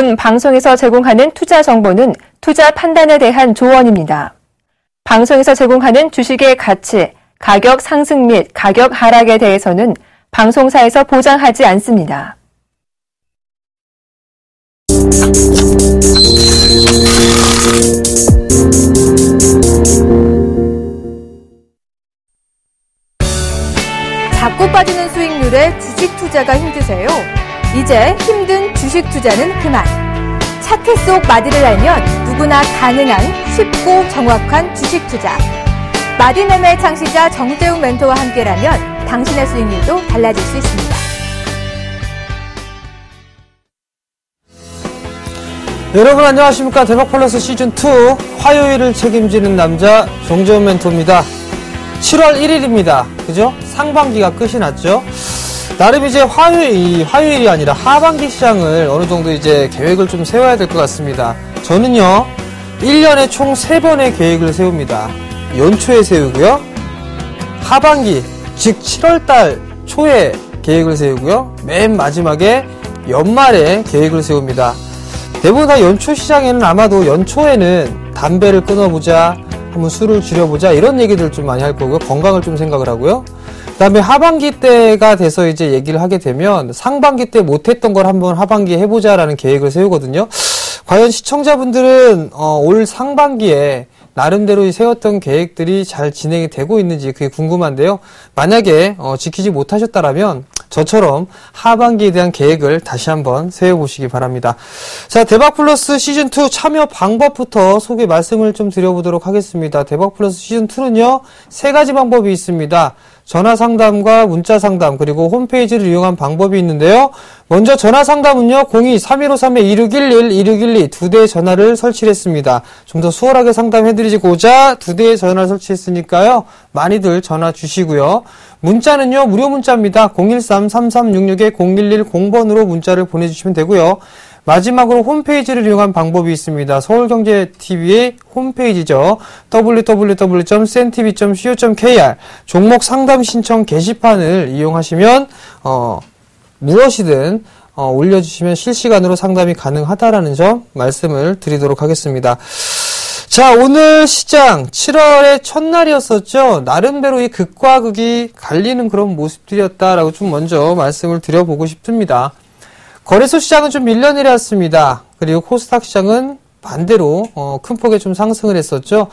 본 방송에서 제공하는 투자 정보는 투자 판단에 대한 조언입니다. 방송에서 제공하는 주식의 가치, 가격 상승 및 가격 하락에 대해서는 방송사에서 보장하지 않습니다. 자꾸 빠지는 수익률에 주식 투자가 힘드세요? 이제 힘든 주식 투자는 그만. 차트 속 마디를 알면 누구나 가능한 쉽고 정확한 주식 투자. 마디매매 창시자 정재욱 멘토와 함께라면 당신의 수익률도 달라질 수 있습니다. 여러분 안녕하십니까. 대박플러스 시즌2 화요일을 책임지는 남자 정재욱 멘토입니다. 7월 1일입니다. 그죠? 상반기가 끝이 났죠? 나름 이제 화요일이 아니라 하반기 시장을 어느 정도 이제 계획을 좀 세워야 될 것 같습니다. 저는요, 1년에 총 3번의 계획을 세웁니다. 연초에 세우고요, 하반기, 즉 7월달 초에 계획을 세우고요, 맨 마지막에 연말에 계획을 세웁니다. 대부분 다 연초 시장에는 아마도 연초에는 담배를 끊어보자, 한번 술을 줄여보자, 이런 얘기들 좀 많이 할 거고요. 건강을 좀 생각을 하고요. 그 다음에 하반기 때가 돼서 이제 얘기를 하게 되면 상반기 때 못했던 걸 한번 하반기에 해보자라는 계획을 세우거든요. 과연 시청자분들은 올 상반기에 나름대로 세웠던 계획들이 잘 진행이 되고 있는지 그게 궁금한데요. 만약에 지키지 못하셨다라면 저처럼 하반기에 대한 계획을 다시 한번 세워보시기 바랍니다. 자, 대박플러스 시즌2 참여 방법부터 소개 말씀을 좀 드려보도록 하겠습니다. 대박플러스 시즌2는요, 3가지 방법이 있습니다. 전화상담과 문자상담, 그리고 홈페이지를 이용한 방법이 있는데요. 먼저 전화상담은요, 02-3153-2611, 2612 2대의 전화를 설치를 했습니다. 좀 더 수월하게 상담해드리고자 2대의 전화를 설치했으니까요, 많이들 전화 주시고요. 문자는요, 무료 문자입니다. 013-3366-0110번으로 문자를 보내주시면 되고요. 마지막으로 홈페이지를 이용한 방법이 있습니다. 서울경제TV의 홈페이지죠. www.cntv.co.kr 종목 상담 신청 게시판을 이용하시면 무엇이든 올려주시면 실시간으로 상담이 가능하다라는 점 말씀을 드리도록 하겠습니다. 자, 오늘 시장 7월의 첫날이었었죠. 나름대로 이 극과 극이 갈리는 그런 모습들이었다라고 좀 먼저 말씀을 드려보고 싶습니다. 거래소 시장은 좀 밀려내렸습니다. 그리고 코스닥 시장은 반대로 큰 폭의 좀 상승을 했었죠.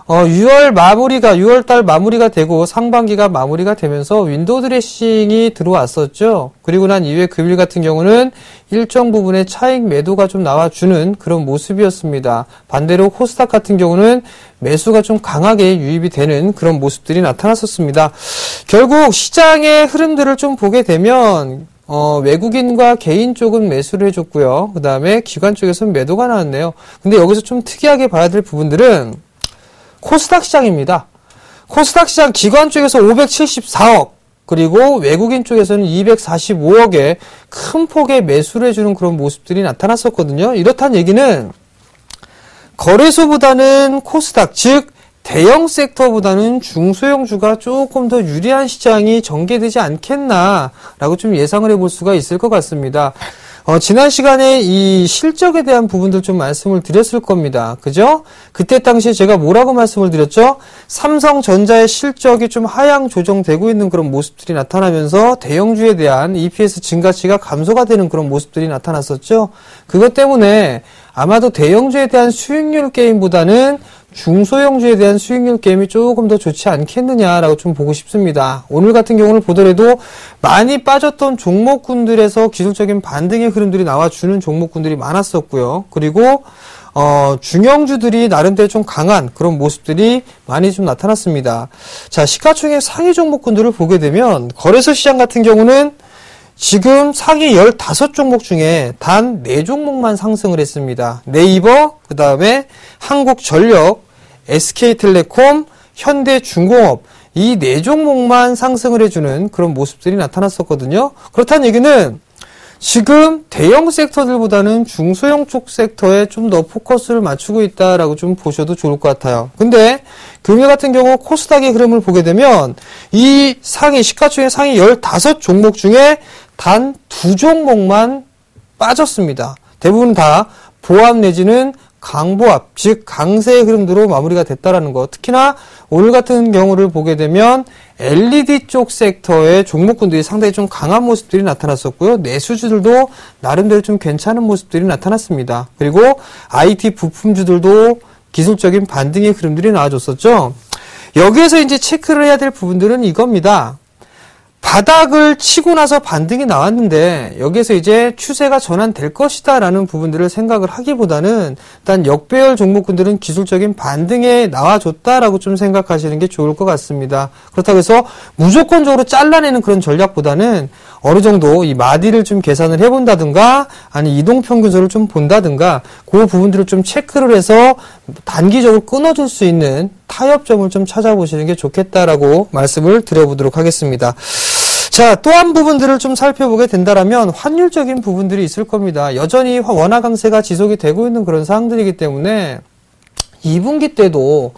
6월달 마무리가 되고 상반기가 마무리가 되면서 윈도우 드레싱이 들어왔었죠. 그리고 난 이후에 금일 같은 경우는 일정 부분의 차익 매도가 좀 나와주는 그런 모습이었습니다. 반대로 코스닥 같은 경우는 매수가 좀 강하게 유입이 되는 그런 모습들이 나타났었습니다. 결국 시장의 흐름들을 좀 보게 되면 외국인과 개인 쪽은 매수를 해줬고요. 그 다음에 기관 쪽에서는 매도가 나왔네요. 근데 여기서 좀 특이하게 봐야 될 부분들은 코스닥 시장입니다. 코스닥 시장 기관 쪽에서 574억, 그리고 외국인 쪽에서는 245억의 큰 폭의 매수를 해주는 그런 모습들이 나타났었거든요. 이렇다는 얘기는 거래소보다는 코스닥, 즉 대형 섹터보다는 중소형주가 조금 더 유리한 시장이 전개되지 않겠나라고 좀 예상을 해볼 수가 있을 것 같습니다. 지난 시간에 이 실적에 대한 부분들 좀 말씀을 드렸을 겁니다. 그죠? 그때 당시에 제가 뭐라고 말씀을 드렸죠? 삼성전자의 실적이 좀 하향 조정되고 있는 그런 모습들이 나타나면서 대형주에 대한 EPS 증가치가 감소가 되는 그런 모습들이 나타났었죠. 그것 때문에 아마도 대형주에 대한 수익률 게임보다는 중소형주에 대한 수익률 게임이 조금 더 좋지 않겠느냐라고 좀 보고 싶습니다. 오늘 같은 경우를 보더라도 많이 빠졌던 종목군들에서 기술적인 반등의 흐름들이 나와주는 종목군들이 많았었고요. 그리고 중형주들이 나름대로 좀 강한 그런 모습들이 많이 좀 나타났습니다. 자, 시가총액 상위 종목군들을 보게 되면 거래소 시장 같은 경우는 지금 상위 15종목 중에 단 4종목만 상승을 했습니다. 네이버, 그 다음에 한국전력, SK텔레콤, 현대중공업, 이 4종목만 상승을 해주는 그런 모습들이 나타났었거든요. 그렇다는 얘기는 지금 대형 섹터들보다는 중소형 쪽 섹터에 좀 더 포커스를 맞추고 있다라고 좀 보셔도 좋을 것 같아요. 근데 금일 같은 경우 코스닥의 흐름을 보게 되면 이 시가총액 상위 15종목 중에 단 2종목만 빠졌습니다. 대부분 다 보합 내지는 강보합, 즉 강세의 흐름으로 마무리가 됐다라는 거. 특히나 오늘 같은 경우를 보게 되면 LED 쪽 섹터의 종목군들이 상당히 좀 강한 모습들이 나타났었고요. 내수주들도 나름대로 좀 괜찮은 모습들이 나타났습니다. 그리고 IT 부품주들도 기술적인 반등의 흐름들이 나와줬었죠. 여기에서 이제 체크를 해야 될 부분들은 이겁니다. 바닥을 치고 나서 반등이 나왔는데 여기에서 이제 추세가 전환될 것이다 라는 부분들을 생각을 하기보다는 일단 역배열 종목군들은 기술적인 반등에 나와줬다라고 좀 생각하시는 게 좋을 것 같습니다. 그렇다고 해서 무조건적으로 잘라내는 그런 전략보다는 어느 정도 이 마디를 좀 계산을 해본다든가 아니 이동평균선을 좀 본다든가 그 부분들을 좀 체크를 해서 단기적으로 끊어줄 수 있는 타협점을 좀 찾아보시는 게 좋겠다라고 말씀을 드려보도록 하겠습니다. 자, 또 한 부분들을 좀 살펴보게 된다라면 환율적인 부분들이 있을 겁니다. 여전히 원화 강세가 지속이 되고 있는 그런 상황들이기 때문에 2분기 때도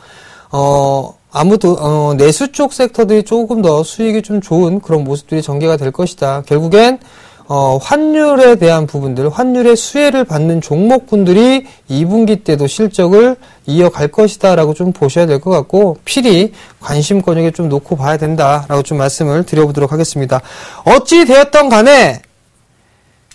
내수 쪽 섹터들이 조금 더 수익이 좀 좋은 그런 모습들이 전개가 될 것이다. 결국엔 환율에 대한 부분들, 환율의 수혜를 받는 종목군들이 2분기 때도 실적을 이어갈 것이다 라고 좀 보셔야 될 것 같고 필히 관심권에게 좀 놓고 봐야 된다 라고 좀 말씀을 드려보도록 하겠습니다. 어찌 되었던 간에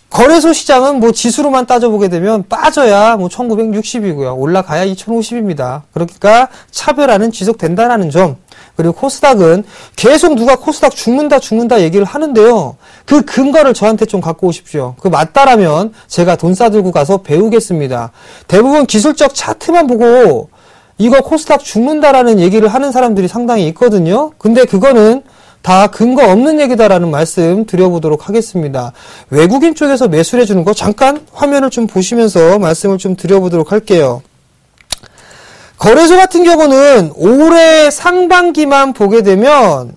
거래소 시장은 뭐 지수로만 따져보게 되면 빠져야 뭐 1960이고요. 올라가야 2050입니다. 그러니까 차별화는 지속된다라는 점. 그리고 코스닥은 계속 누가 코스닥 죽는다 얘기를 하는데요. 그 근거를 저한테 좀 갖고 오십시오. 그 맞다라면 제가 돈 싸들고 가서 배우겠습니다. 대부분 기술적 차트만 보고 이거 코스닥 죽는다라는 얘기를 하는 사람들이 상당히 있거든요. 근데 그거는 다 근거 없는 얘기다라는 말씀 드려보도록 하겠습니다. 외국인 쪽에서 매수를 해주는 거 잠깐 화면을 좀 보시면서 말씀을 좀 드려보도록 할게요. 거래소 같은 경우는 올해 상반기만 보게 되면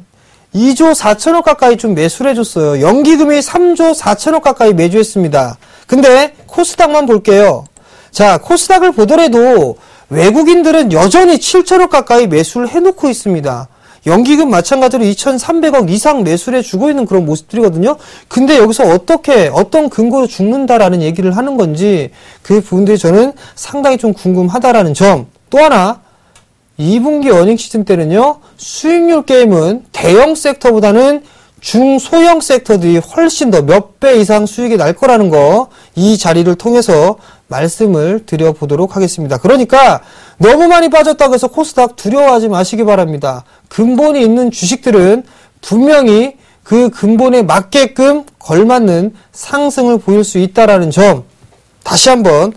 2조 4천억 가까이 좀 매수를 해줬어요. 연기금이 3조 4천억 가까이 매주했습니다. 근데 코스닥만 볼게요. 자, 코스닥을 보더라도 외국인들은 여전히 7천억 가까이 매수를 해놓고 있습니다. 연기금 마찬가지로 2,300억 이상 매수를 해주고 있는 그런 모습들이거든요. 근데 여기서 어떤 근거로 죽는다라는 얘기를 하는 건지 그 부분들이 저는 상당히 좀 궁금하다라는 점. 또 하나 2분기 어닝 시즌 때는요. 수익률 게임은 대형 섹터보다는 중소형 섹터들이 훨씬 더 몇 배 이상 수익이 날 거라는 거 이 자리를 통해서 말씀을 드려보도록 하겠습니다. 그러니까 너무 많이 빠졌다고 해서 코스닥 두려워하지 마시기 바랍니다. 근본이 있는 주식들은 분명히 그 근본에 맞게끔 걸맞는 상승을 보일 수 있다는 점 다시 한번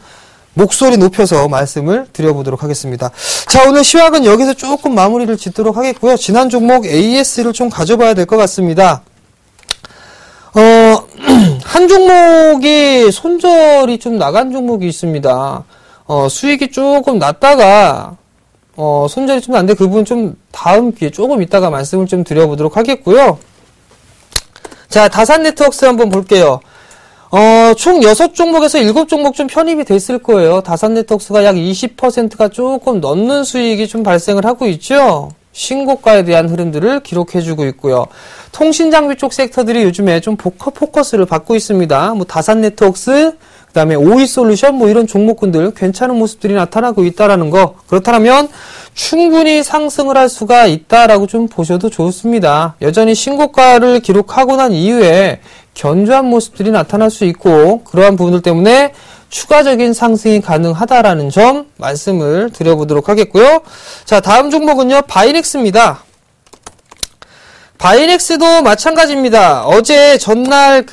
목소리 높여서 말씀을 드려보도록 하겠습니다. 자, 오늘 시황은 여기서 조금 마무리를 짓도록 하겠고요. 지난 종목 AS를 좀 가져봐야 될 것 같습니다. 한 종목이 손절이 좀 나간 종목이 있습니다. 수익이 조금 났다가 손절이 좀 났는데 그 부분 좀 다음 기회에 조금 이따가 말씀을 좀 드려보도록 하겠고요. 자, 다산네트웍스 한번 볼게요. 총 6종목에서 7종목 좀 편입이 됐을 거예요. 다산네트웍스가 약 20%가 조금 넘는 수익이 좀 발생을 하고 있죠. 신고가에 대한 흐름들을 기록해주고 있고요. 통신장비 쪽 섹터들이 요즘에 좀 포커스를 받고 있습니다. 뭐 다산네트웍스, 그 다음에 오이솔루션 뭐 이런 종목군들 괜찮은 모습들이 나타나고 있다라는 거. 그렇다면 충분히 상승을 할 수가 있다라고 좀 보셔도 좋습니다. 여전히 신고가를 기록하고 난 이후에 견조한 모습들이 나타날 수 있고 그러한 부분들 때문에 추가적인 상승이 가능하다라는 점 말씀을 드려보도록 하겠고요. 자, 다음 종목은요. 바이넥스입니다. 바이넥스도 마찬가지입니다. 어제 전날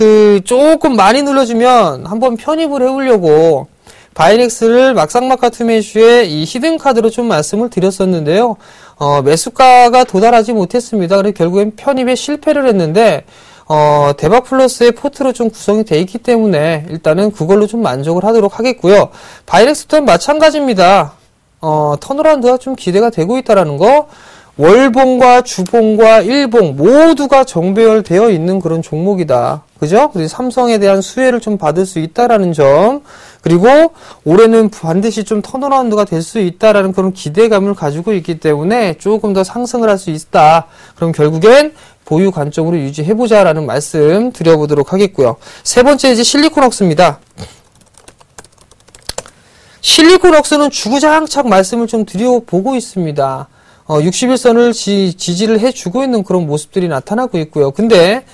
조금 많이 눌러주면 한번 편입을 해보려고 바이넥스를 막상막하 투매수에 이 히든카드로 좀 말씀을 드렸었는데요. 매수가가 도달하지 못했습니다. 그래서 결국엔 편입에 실패를 했는데 대박플러스의 포트로 좀 구성이 돼 있기 때문에 일단은 그걸로 좀 만족을 하도록 하겠고요. 바이넥스 또한 마찬가지입니다. 턴어라운드가 좀 기대가 되고 있다라는 거. 월봉과 주봉과 일봉 모두가 정배열되어 있는 그런 종목이다. 그죠? 그래서 삼성에 대한 수혜를 좀 받을 수 있다라는 점. 그리고 올해는 반드시 좀 턴어라운드가 될 수 있다라는 그런 기대감을 가지고 있기 때문에 조금 더 상승을 할 수 있다. 그럼 결국엔 보유 관점으로 유지해보자라는 말씀 드려보도록 하겠고요. 세 번째 이제 실리콘웍스입니다. 실리콘웍스는 주구장창 말씀을 좀 드려보고 있습니다. 61선을 지지를 해주고 있는 그런 모습들이 나타나고 있고요. 근데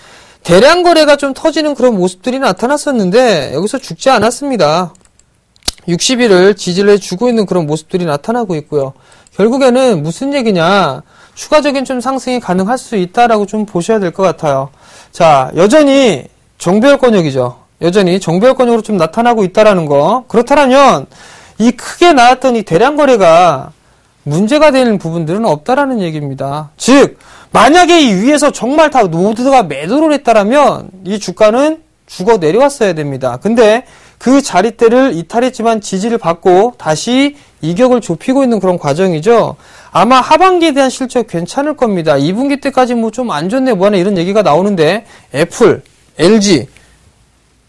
대량 거래가 좀 터지는 그런 모습들이 나타났었는데 여기서 죽지 않았습니다. 60일을 지지를 해주고 있는 그런 모습들이 나타나고 있고요. 결국에는 무슨 얘기냐, 추가적인 좀 상승이 가능할 수 있다라고 좀 보셔야 될 것 같아요. 자, 여전히 정배열권역이죠. 여전히 정배열권역으로 좀 나타나고 있다라는 거. 그렇다면 이 크게 나왔던 이 대량 거래가 문제가 되는 부분들은 없다라는 얘기입니다. 즉, 만약에 이 위에서 정말 다 모두가 매도를 했다라면 이 주가는 죽어 내려왔어야 됩니다. 근데 그 자리대를 이탈했지만 지지를 받고 다시 이격을 좁히고 있는 그런 과정이죠. 아마 하반기에 대한 실적 괜찮을 겁니다. 2분기 때까지 뭐 좀 안 좋네 뭐하네 이런 얘기가 나오는데 애플, LG,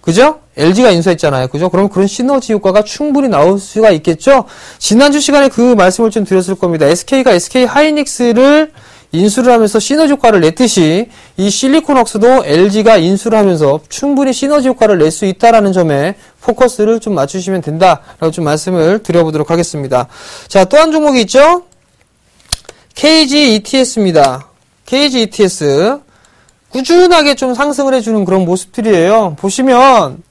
그죠? LG가 인수했잖아요. 그죠? 그럼 그런 시너지 효과가 충분히 나올 수가 있겠죠? 지난주 시간에 그 말씀을 좀 드렸을 겁니다. SK가 SK 하이닉스를 인수를 하면서 시너지 효과를 냈듯이 이 실리콘웍스도 LG가 인수를 하면서 충분히 시너지 효과를 낼 수 있다라는 점에 포커스를 좀 맞추시면 된다라고 좀 말씀을 드려보도록 하겠습니다. 자, 또 한 종목이 있죠? KG ETS입니다. KG ETS. 꾸준하게 좀 상승을 해주는 그런 모습들이에요. 보시면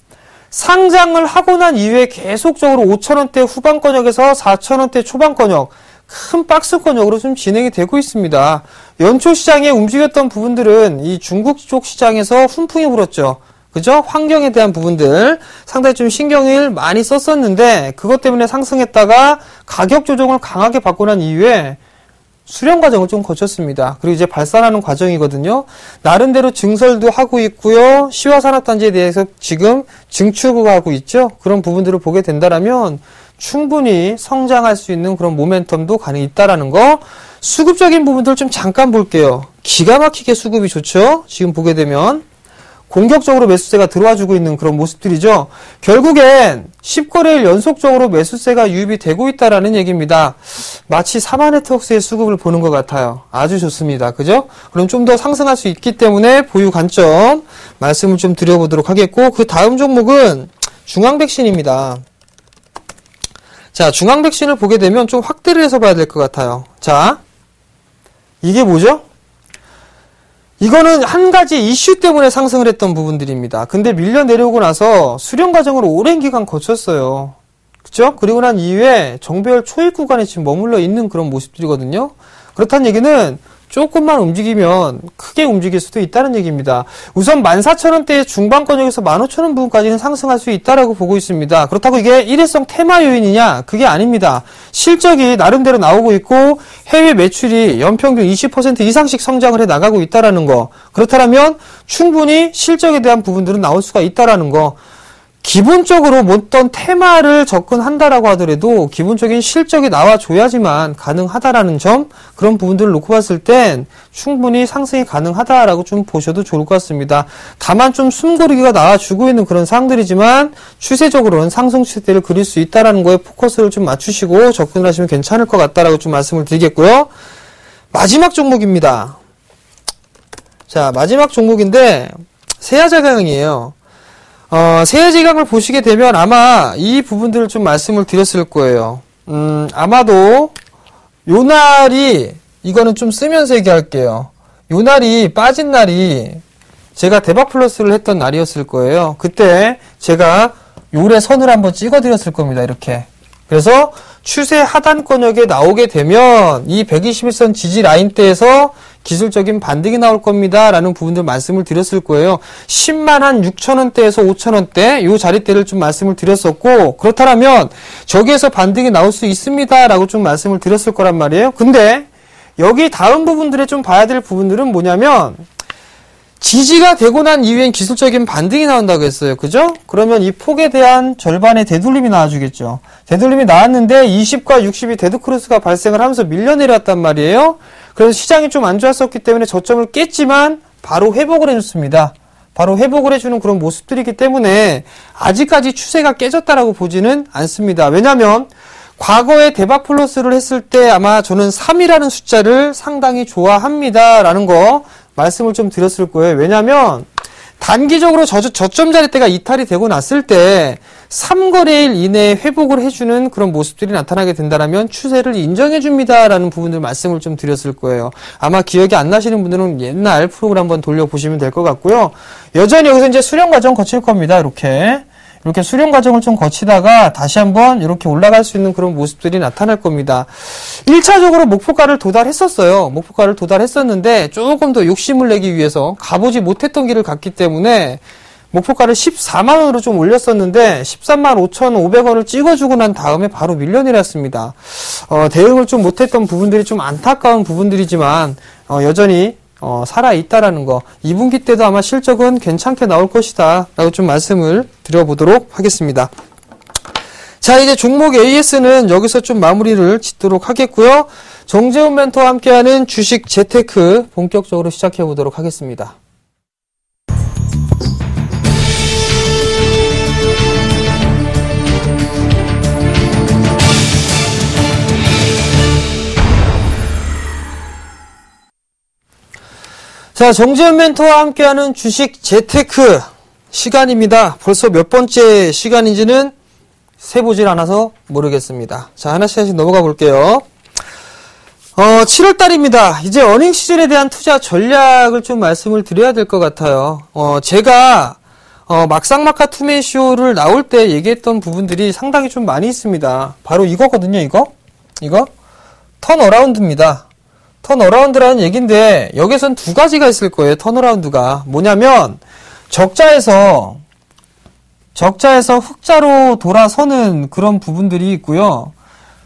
상장을 하고 난 이후에 계속적으로 5,000원대 후반권역에서 4,000원대 초반권역, 큰 박스권역으로 좀 진행이 되고 있습니다. 연초 시장에 움직였던 부분들은 이 중국 쪽 시장에서 훈풍이 불었죠. 그죠? 환경에 대한 부분들 상당히 좀 신경을 많이 썼었는데 그것 때문에 상승했다가 가격 조정을 강하게 받고 난 이후에 수렴 과정을 좀 거쳤습니다. 그리고 이제 발산하는 과정이거든요. 나름대로 증설도 하고 있고요. 시화산업단지에 대해서 지금 증축을 하고 있죠. 그런 부분들을 보게 된다라면 충분히 성장할 수 있는 그런 모멘텀도 가능히 있다라는 거. 수급적인 부분들 좀 잠깐 볼게요. 기가 막히게 수급이 좋죠. 지금 보게 되면 공격적으로 매수세가 들어와주고 있는 그런 모습들이죠. 결국엔 10거래일 연속적으로 매수세가 유입이 되고 있다라는 얘기입니다. 마치 사마네트웍스의 수급을 보는 것 같아요. 아주 좋습니다. 그죠? 그럼 좀 더 상승할 수 있기 때문에 보유 관점 말씀을 좀 드려보도록 하겠고, 그 다음 종목은 중앙백신입니다. 자, 중앙백신을 보게 되면 좀 확대를 해서 봐야 될 것 같아요. 자, 이게 뭐죠? 이거는 한 가지 이슈 때문에 상승을 했던 부분들입니다. 근데 밀려 내려오고 나서 수렴 과정을 오랜 기간 거쳤어요. 그쵸? 그리고 난 이후에 정배열 초입 구간에 지금 머물러 있는 그런 모습들이거든요. 그렇다는 얘기는 조금만 움직이면 크게 움직일 수도 있다는 얘기입니다. 우선 14,000원대 중반권역에서 15,000원 부분까지는 상승할 수 있다라고 보고 있습니다. 그렇다고 이게 일회성 테마 요인이냐? 그게 아닙니다. 실적이 나름대로 나오고 있고 해외 매출이 연평균 20% 이상씩 성장을 해 나가고 있다라는 거. 그렇다면 충분히 실적에 대한 부분들은 나올 수가 있다라는 거. 기본적으로 어떤 테마를 접근한다라고 하더라도 기본적인 실적이 나와줘야지만 가능하다라는 점, 그런 부분들을 놓고 봤을 땐 충분히 상승이 가능하다라고 좀 보셔도 좋을 것 같습니다. 다만 좀 숨고르기가 나와주고 있는 그런 상황들이지만 추세적으로는 상승 추세대를 그릴 수 있다라는 거에 포커스를 좀 맞추시고 접근을 하시면 괜찮을 것 같다라고 좀 말씀을 드리겠고요. 마지막 종목입니다. 자, 마지막 종목인데 세아제강이에요. 세아제강을 보시게 되면 아마 이 부분들을 좀 말씀을 드렸을 거예요. 아마도 요 날이, 이거는 좀 쓰면서 얘기할게요. 요 날이 빠진 날이 제가 대박 플러스를 했던 날이었을 거예요. 그때 제가 요래 선을 한번 찍어 드렸을 겁니다. 이렇게. 그래서 추세 하단권역에 나오게 되면 이 121선 지지 라인대에서 기술적인 반등이 나올 겁니다. 라는 부분들 말씀을 드렸을 거예요. 10만 한 6천원대에서 5천원대 요 자리대를 좀 말씀을 드렸었고, 그렇다면 저기에서 반등이 나올 수 있습니다. 라고 좀 말씀을 드렸을 거란 말이에요. 근데 여기 다음 부분들에 좀 봐야 될 부분들은 뭐냐면 지지가 되고 난 이후엔 기술적인 반등이 나온다고 했어요. 그죠? 그러면 이 폭에 대한 절반의 되돌림이 나와주겠죠. 되돌림이 나왔는데 20과 60이 데드크로스가 발생을 하면서 밀려 내려왔단 말이에요. 그래서 시장이 좀 안 좋았었기 때문에 저점을 깼지만 바로 회복을 해줬습니다. 바로 회복을 해주는 그런 모습들이기 때문에 아직까지 추세가 깨졌다라고 보지는 않습니다. 왜냐하면 과거에 대박 플러스를 했을 때 아마 저는 3이라는 숫자를 상당히 좋아합니다. 라는 거 말씀을 좀 드렸을 거예요. 왜냐하면 단기적으로 저점 자리대가 이탈이 되고 났을 때 3거래일 이내에 회복을 해주는 그런 모습들이 나타나게 된다면 추세를 인정해줍니다라는 부분들 말씀을 좀 드렸을 거예요. 아마 기억이 안 나시는 분들은 옛날 프로그램 한번 돌려보시면 될 것 같고요. 여전히 여기서 이제 수렴 과정 거칠 겁니다. 이렇게 수렴 과정을 좀 거치다가 다시 한번 이렇게 올라갈 수 있는 그런 모습들이 나타날 겁니다. 1차적으로 목표가를 도달했었어요. 목표가를 도달했었는데 조금 더 욕심을 내기 위해서 가보지 못했던 길을 갔기 때문에 목표가를 14만원으로 좀 올렸었는데 13만 5,500원을 찍어주고 난 다음에 바로 밀려내렸습니다. 대응을 좀 못했던 부분들이 좀 안타까운 부분들이지만 여전히 살아있다라는 거, 2분기 때도 아마 실적은 괜찮게 나올 것이다 라고 좀 말씀을 드려보도록 하겠습니다. 자, 이제 종목 AS는 여기서 좀 마무리를 짓도록 하겠고요. 정재훈 멘토와 함께하는 주식 재테크 본격적으로 시작해 보도록 하겠습니다. 자, 정재훈 멘토와 함께하는 주식 재테크 시간입니다. 벌써 몇 번째 시간인지는 세보질 않아서 모르겠습니다. 자, 하나씩 넘어가 볼게요. 7월달입니다. 이제 어닝 시즌에 대한 투자 전략을 좀 말씀을 드려야 될 것 같아요. 제가 막상막하 투메이쇼를 나올 때 얘기했던 부분들이 상당히 좀 많이 있습니다. 바로 이거거든요. 이거 턴어라운드입니다. 턴어라운드라는 얘기인데 여기선 두 가지가 있을 거예요. 턴어라운드가 뭐냐면 적자에서 흑자로 돌아서는 그런 부분들이 있고요.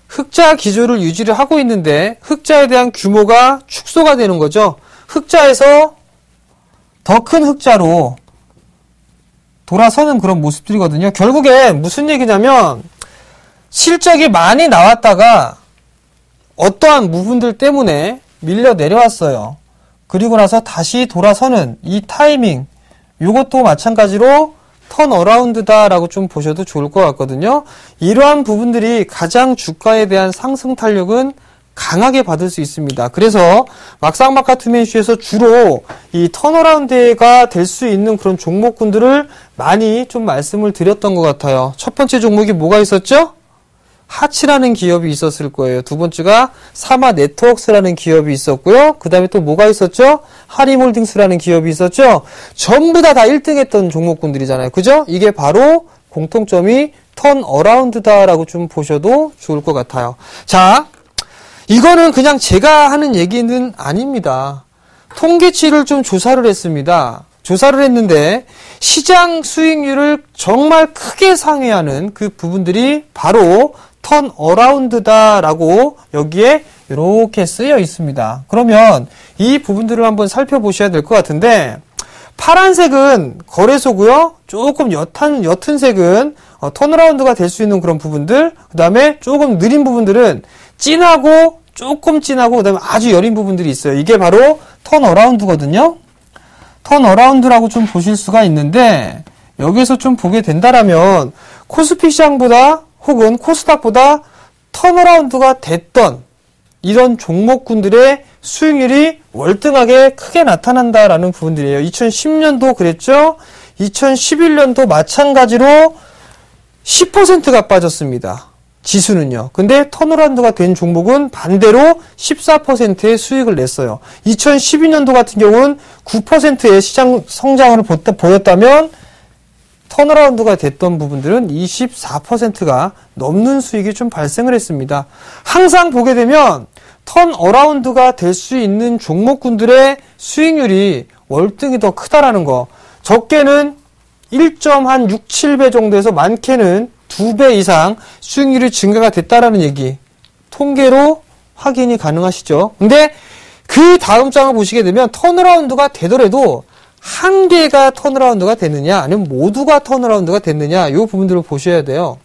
흑자 기조를 유지를 하고 있는데 흑자에 대한 규모가 축소가 되는 거죠. 흑자에서 더 큰 흑자로 돌아서는 그런 모습들이거든요. 결국에 무슨 얘기냐면 실적이 많이 나왔다가 어떠한 부분들 때문에 밀려 내려왔어요. 그리고 나서 다시 돌아서는 이 타이밍, 이것도 마찬가지로 턴어라운드다라고 좀 보셔도 좋을 것 같거든요. 이러한 부분들이 가장 주가에 대한 상승 탄력은 강하게 받을 수 있습니다. 그래서 막상막하 투메이쇼에서 주로 이 턴어라운드가 될 수 있는 그런 종목군들을 많이 좀 말씀을 드렸던 것 같아요. 첫 번째 종목이 뭐가 있었죠? 하치라는 기업이 있었을 거예요. 두 번째가 사마 네트워크스라는 기업이 있었고요. 그 다음에 또 뭐가 있었죠? 하림홀딩스라는 기업이 있었죠. 전부 다 1등 했던 종목군들이잖아요. 그죠? 이게 바로 공통점이 턴어라운드다라고 좀 보셔도 좋을 것 같아요. 자, 이거는 그냥 제가 하는 얘기는 아닙니다. 통계치를 좀 조사를 했습니다. 조사를 했는데 시장 수익률을 정말 크게 상회하는 그 부분들이 바로 턴어라운드다라고 여기에 이렇게 쓰여 있습니다. 그러면 이 부분들을 한번 살펴보셔야 될 것 같은데 파란색은 거래소고요. 조금 옅은 색은 턴어라운드가 될 수 있는 그런 부분들, 그 다음에 조금 느린 부분들은 진하고 조금 진하고 그 다음에 아주 여린 부분들이 있어요. 이게 바로 턴어라운드거든요. 턴어라운드라고 좀 보실 수가 있는데 여기에서 좀 보게 된다라면 코스피 시장보다 혹은 코스닥보다 턴어라운드가 됐던 이런 종목군들의 수익률이 월등하게 크게 나타난다라는 부분들이에요. 2010년도 그랬죠? 2011년도 마찬가지로 10%가 빠졌습니다. 지수는요. 근데 턴어라운드가 된 종목은 반대로 14%의 수익을 냈어요. 2012년도 같은 경우는 9%의 시장 성장을 보였다면 턴어라운드가 됐던 부분들은 24%가 넘는 수익이 좀 발생을 했습니다. 항상 보게 되면 턴어라운드가 될 수 있는 종목군들의 수익률이 월등히 더 크다라는 거. 적게는 1.6, 7배 정도에서 많게는 2배 이상 수익률이 증가가 됐다라는 얘기. 통계로 확인이 가능하시죠. 근데 그 다음 장을 보시게 되면 턴어라운드가 되더라도 한 개가 턴어라운드가 됐느냐 아니면 모두가 턴어라운드가 됐느냐 이 부분들을 보셔야 돼요.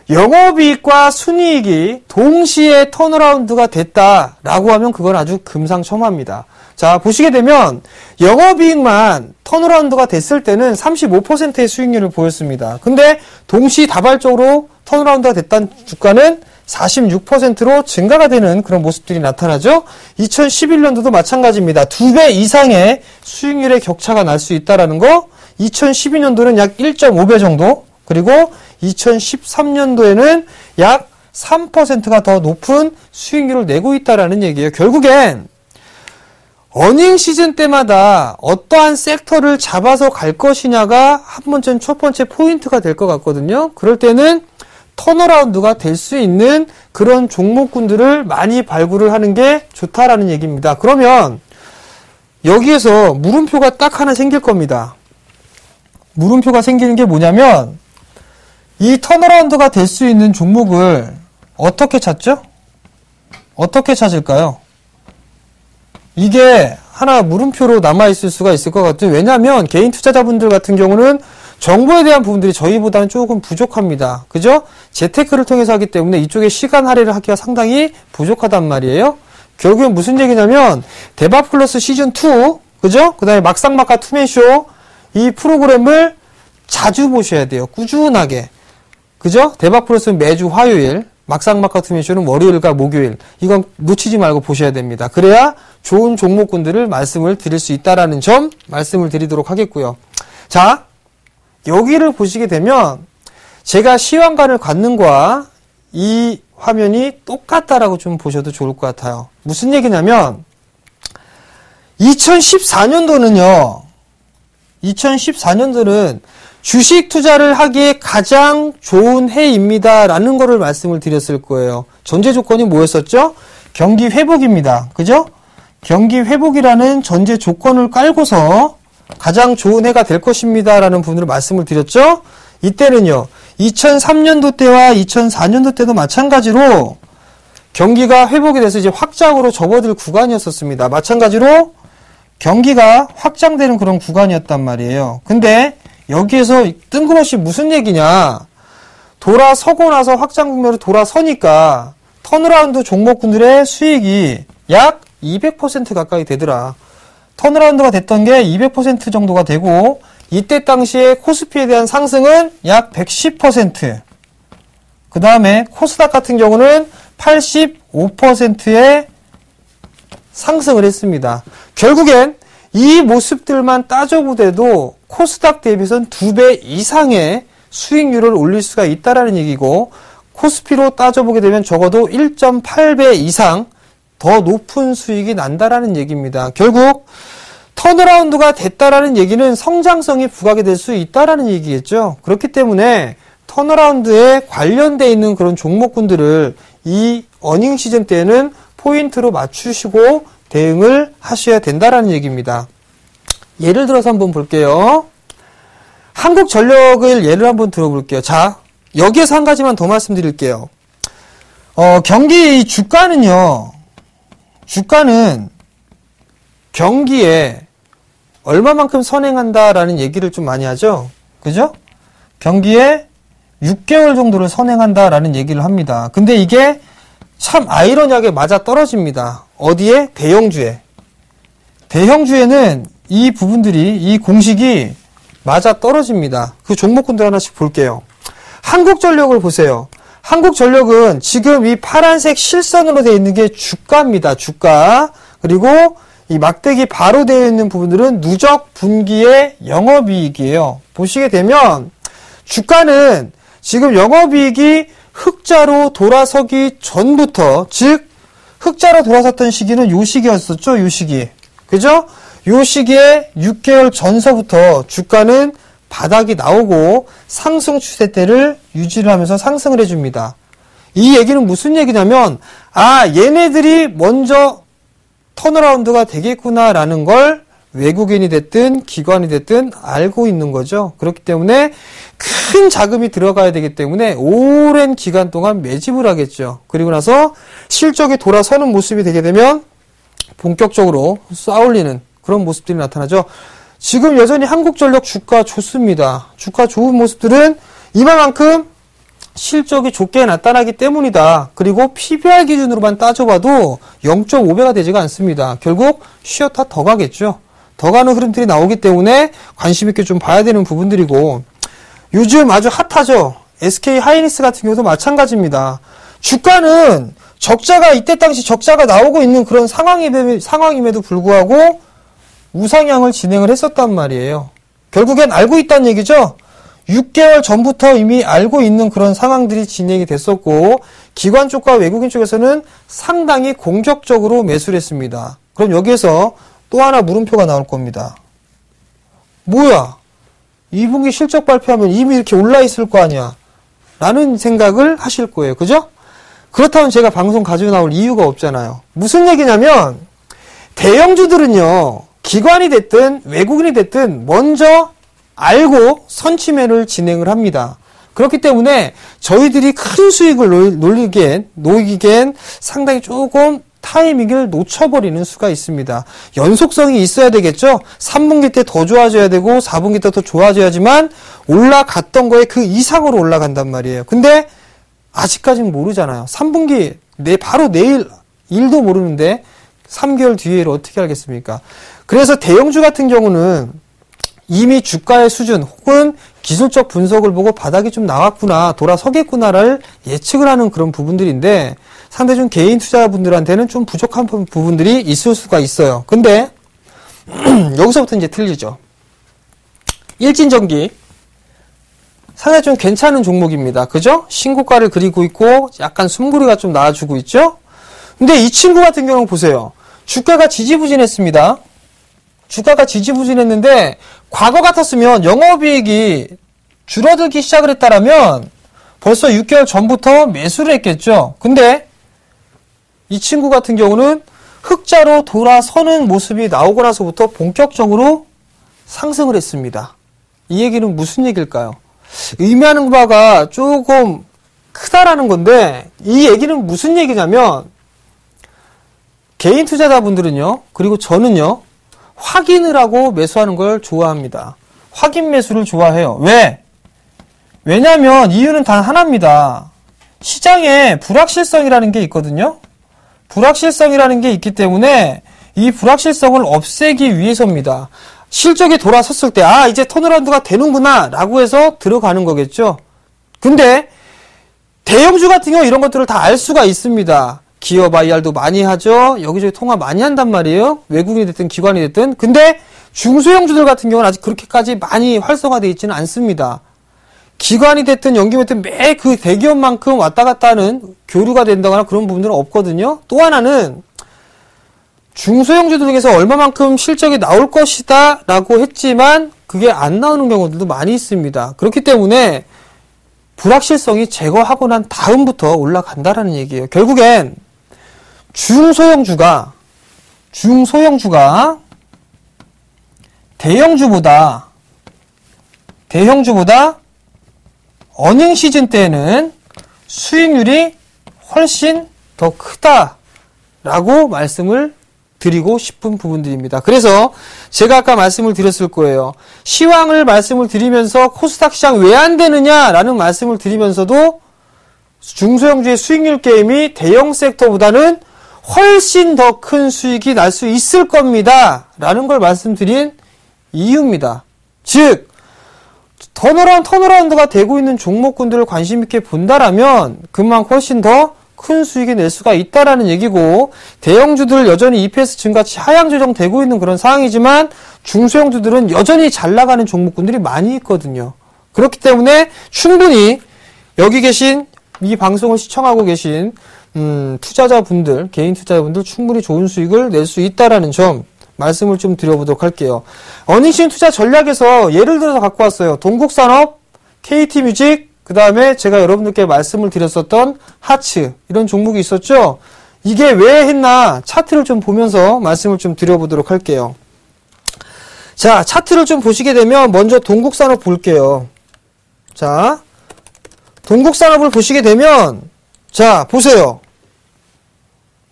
영업이익과 순이익이 동시에 턴어라운드가 됐다라고 하면 그건 아주 금상첨화입니다. 자, 보시게 되면 영업이익만 턴어라운드가 됐을 때는 35%의 수익률을 보였습니다. 근데 동시다발적으로 턴어라운드가 됐다는 주가는 46%로 증가가 되는 그런 모습들이 나타나죠. 2011년도도 마찬가지입니다. 2배 이상의 수익률의 격차가 날 수 있다는 거. 2012년도는 약 1.5배 정도, 그리고 2013년도에는 약 3%가 더 높은 수익률을 내고 있다는 얘기예요. 결국엔 어닝 시즌 때마다 어떠한 섹터를 잡아서 갈 것이냐가 첫 번째 포인트가 될 것 같거든요. 그럴 때는 턴어라운드가 될 수 있는 그런 종목군들을 많이 발굴을 하는 게 좋다라는 얘기입니다. 그러면 여기에서 물음표가 딱 하나 생길 겁니다. 물음표가 생기는 게 뭐냐면 이 턴어라운드가 될 수 있는 종목을 어떻게 찾죠? 어떻게 찾을까요? 이게 하나 물음표로 남아있을 수가 있을 것 같아요. 왜냐하면 개인 투자자분들 같은 경우는 정보에 대한 부분들이 저희보다는 조금 부족합니다. 그죠? 재테크를 통해서 하기 때문에 이쪽에 시간 할애를 하기가 상당히 부족하단 말이에요. 결국엔 무슨 얘기냐면 대박 플러스 시즌2, 그죠? 그 다음에 막상막하 투맨쇼, 이 프로그램을 자주 보셔야 돼요. 꾸준하게. 그죠? 대박 플러스는 매주 화요일, 막상막하 투맨쇼는 월요일과 목요일. 이건 놓치지 말고 보셔야 됩니다. 그래야 좋은 종목군들을 말씀을 드릴 수 있다라는 점 말씀을 드리도록 하겠고요. 자, 여기를 보시게 되면 제가 시황관을 갖는 거와 이 화면이 똑같다라고 좀 보셔도 좋을 것 같아요. 무슨 얘기냐면 2014년도는 주식 투자를 하기에 가장 좋은 해입니다 라는 거를 말씀을 드렸을 거예요. 전제 조건이 뭐였었죠? 경기 회복입니다. 그죠? 경기 회복이라는 전제 조건을 깔고서 가장 좋은 해가 될 것입니다 라는 부분으로 말씀을 드렸죠. 이때는요, 2003년도 때와 2004년도 때도 마찬가지로 경기가 회복이 돼서 이제 확장으로 접어들 구간이었었습니다. 마찬가지로 경기가 확장되는 그런 구간이었단 말이에요. 근데 여기에서 뜬금없이 무슨 얘기냐, 돌아서고 나서 확장 국면으로 돌아서니까 턴어라운드 종목군들의 수익이 약 200% 가까이 되더라. 턴어라운드가 됐던 게 200% 정도가 되고, 이때 당시에 코스피에 대한 상승은 약 110%, 그 다음에 코스닥 같은 경우는 85%의 상승을 했습니다. 결국엔 이 모습들만 따져보더라도 코스닥 대비해서는 2배 이상의 수익률을 올릴 수가 있다라는 얘기고, 코스피로 따져보게 되면 적어도 1.8배 이상 더 높은 수익이 난다라는 얘기입니다. 결국 턴어라운드가 됐다라는 얘기는 성장성이 부각이 될 수 있다라는 얘기겠죠. 그렇기 때문에 턴어라운드에 관련되어 있는 그런 종목군들을 이 어닝 시즌 때는 포인트로 맞추시고 대응을 하셔야 된다라는 얘기입니다. 예를 들어서 한번 볼게요. 한국전력을 예를 한번 들어볼게요. 자, 여기에서 한 가지만 더 말씀드릴게요. 경기 주가는요, 주가는 경기에 얼마만큼 선행한다라는 얘기를 좀 많이 하죠. 그죠? 경기에 6개월 정도를 선행한다라는 얘기를 합니다. 근데 이게 참 아이러니하게 맞아 떨어집니다. 어디에? 대형주에. 대형주에는 이 부분들이, 이 공식이 맞아 떨어집니다. 그 종목군들 하나씩 볼게요. 한국전력을 보세요. 한국전력은 지금 이 파란색 실선으로 되어 있는 게 주가입니다. 주가. 그리고 이 막대기 바로 되어 있는 부분들은 누적 분기의 영업이익이에요. 보시게 되면 주가는 지금 영업이익이 흑자로 돌아서기 전부터, 즉 흑자로 돌아섰던 시기는 요 시기였었죠. 요 시기. 그죠? 요 시기에 6개월 전서부터 주가는 바닥이 나오고 상승 추세대를 유지를 하면서 상승을 해줍니다. 이 얘기는 무슨 얘기냐면, 아, 얘네들이 먼저 턴어라운드가 되겠구나라는 걸 외국인이 됐든 기관이 됐든 알고 있는 거죠. 그렇기 때문에 큰 자금이 들어가야 되기 때문에 오랜 기간 동안 매집을 하겠죠. 그리고 나서 실적이 돌아서는 모습이 되게 되면 본격적으로 쏘아올리는 그런 모습들이 나타나죠. 지금 여전히 한국전력 주가 좋습니다. 주가 좋은 모습들은 이만큼 실적이 좋게 나타나기 때문이다. 그리고 PBR 기준으로만 따져봐도 0.5배가 되지가 않습니다. 결국 쉬었다 더 가겠죠. 더 가는 흐름들이 나오기 때문에 관심 있게 좀 봐야 되는 부분들이고, 요즘 아주 핫하죠. SK 하이닉스 같은 경우도 마찬가지입니다. 주가는 적자가 이때 당시 적자가 나오고 있는 그런 상황임에도 불구하고 우상향을 진행을 했었단 말이에요. 결국엔 알고 있다는 얘기죠. 6개월 전부터 이미 알고 있는 그런 상황들이 진행이 됐었고 기관 쪽과 외국인 쪽에서는 상당히 공격적으로 매수를 했습니다. 그럼 여기에서 또 하나 물음표가 나올 겁니다. 뭐야? 2분기 실적 발표하면 이미 이렇게 올라 있을 거 아니야? 라는 생각을 하실 거예요. 그죠? 그렇다면 제가 방송 가지고 나올 이유가 없잖아요. 무슨 얘기냐면 대형주들은요. 기관이 됐든 외국인이 됐든 먼저 알고 선취매를 진행을 합니다. 그렇기 때문에 저희들이 큰 수익을 노리기엔 상당히 조금 타이밍을 놓쳐버리는 수가 있습니다. 연속성이 있어야 되겠죠? 3분기 때 더 좋아져야 되고 4분기 때 더 좋아져야지만 올라갔던 거에 그 이상으로 올라간단 말이에요. 근데 아직까지는 모르잖아요. 3분기 바로 내일 일도 모르는데 3개월 뒤에를 어떻게 알겠습니까? 그래서 대형주 같은 경우는 이미 주가의 수준 혹은 기술적 분석을 보고 바닥이 좀 나왔구나, 돌아서겠구나를 예측을 하는 그런 부분들인데 상당히 좀 개인 투자자분들한테는 좀 부족한 부분들이 있을 수가 있어요. 근데 여기서부터 이제 틀리죠. 일진전기 상당히 좀 괜찮은 종목입니다. 그죠? 신고가를 그리고 있고 약간 숨고리가 좀 나와주고 있죠? 근데 이 친구 같은 경우는 보세요. 주가가 지지부진했습니다. 주가가 지지부진했는데 과거 같았으면 영업이익이 줄어들기 시작을 했다라면 벌써 6개월 전부터 매수를 했겠죠. 근데 이 친구 같은 경우는 흑자로 돌아서는 모습이 나오고 나서부터 본격적으로 상승을 했습니다. 이 얘기는 무슨 얘기일까요? 의미하는 바가 조금 크다라는 건데 이 얘기는 무슨 얘기냐면 개인 투자자분들은요, 그리고 저는요, 확인을 하고 매수하는 걸 좋아합니다. 확인 매수를 좋아해요. 왜? 왜냐면 이유는 단 하나입니다. 시장에 불확실성이라는 게 있거든요. 불확실성이라는 게 있기 때문에 이 불확실성을 없애기 위해서입니다. 실적이 돌아섰을 때 이제 턴어라운드가 되는구나 라고 해서 들어가는 거겠죠. 근데 대형주 같은 경우 이런 것들을 다 알 수가 있습니다. 기업 IR도 많이 하죠. 여기저기 통화 많이 한단 말이에요. 외국인이 됐든 기관이 됐든. 근데 중소형주들 같은 경우는 아직 그렇게까지 많이 활성화되어 있지는 않습니다. 기관이 됐든 연기업이 됐든 매 그 대기업만큼 왔다 갔다 하는 교류가 된다거나 그런 부분들은 없거든요. 또 하나는 중소형주들 중에서 얼마만큼 실적이 나올 것이다 라고 했지만 그게 안 나오는 경우들도 많이 있습니다. 그렇기 때문에 불확실성이 제거하고 난 다음부터 올라간다라는 얘기예요. 결국엔 중소형주가 대형주보다 어닝 시즌 때에는 수익률이 훨씬 더 크다라고 말씀을 드리고 싶은 부분들입니다. 그래서 제가 아까 말씀을 드렸을 거예요. 시황을 말씀을 드리면서 코스닥 시장 왜 안 되느냐라는 말씀을 드리면서도 중소형주의 수익률 게임이 대형 섹터보다는 훨씬 더 큰 수익이 날 수 있을 겁니다. 라는 걸 말씀드린 이유입니다. 즉 턴어라운드가 되고 있는 종목군들을 관심 있게 본다라면 그만큼 훨씬 더 큰 수익이 낼 수가 있다라는 얘기고 대형주들 여전히 EPS 증가치 하향 조정되고 있는 그런 상황이지만 중소형주들은 여전히 잘 나가는 종목군들이 많이 있거든요. 그렇기 때문에 충분히 여기 계신 이 방송을 시청하고 계신 투자자분들, 개인 투자자분들 충분히 좋은 수익을 낼 수 있다라는 점 말씀을 좀 드려보도록 할게요. 어닝신 투자 전략에서 예를 들어서 갖고 왔어요. 동국산업, KT뮤직, 그 다음에 제가 여러분들께 말씀을 드렸었던 하츠 이런 종목이 있었죠. 이게 왜 했나 차트를 좀 보면서 말씀을 좀 드려보도록 할게요. 자, 차트를 좀 보시게 되면 먼저 동국산업 볼게요. 자, 동국산업을 보시게 되면 자, 보세요.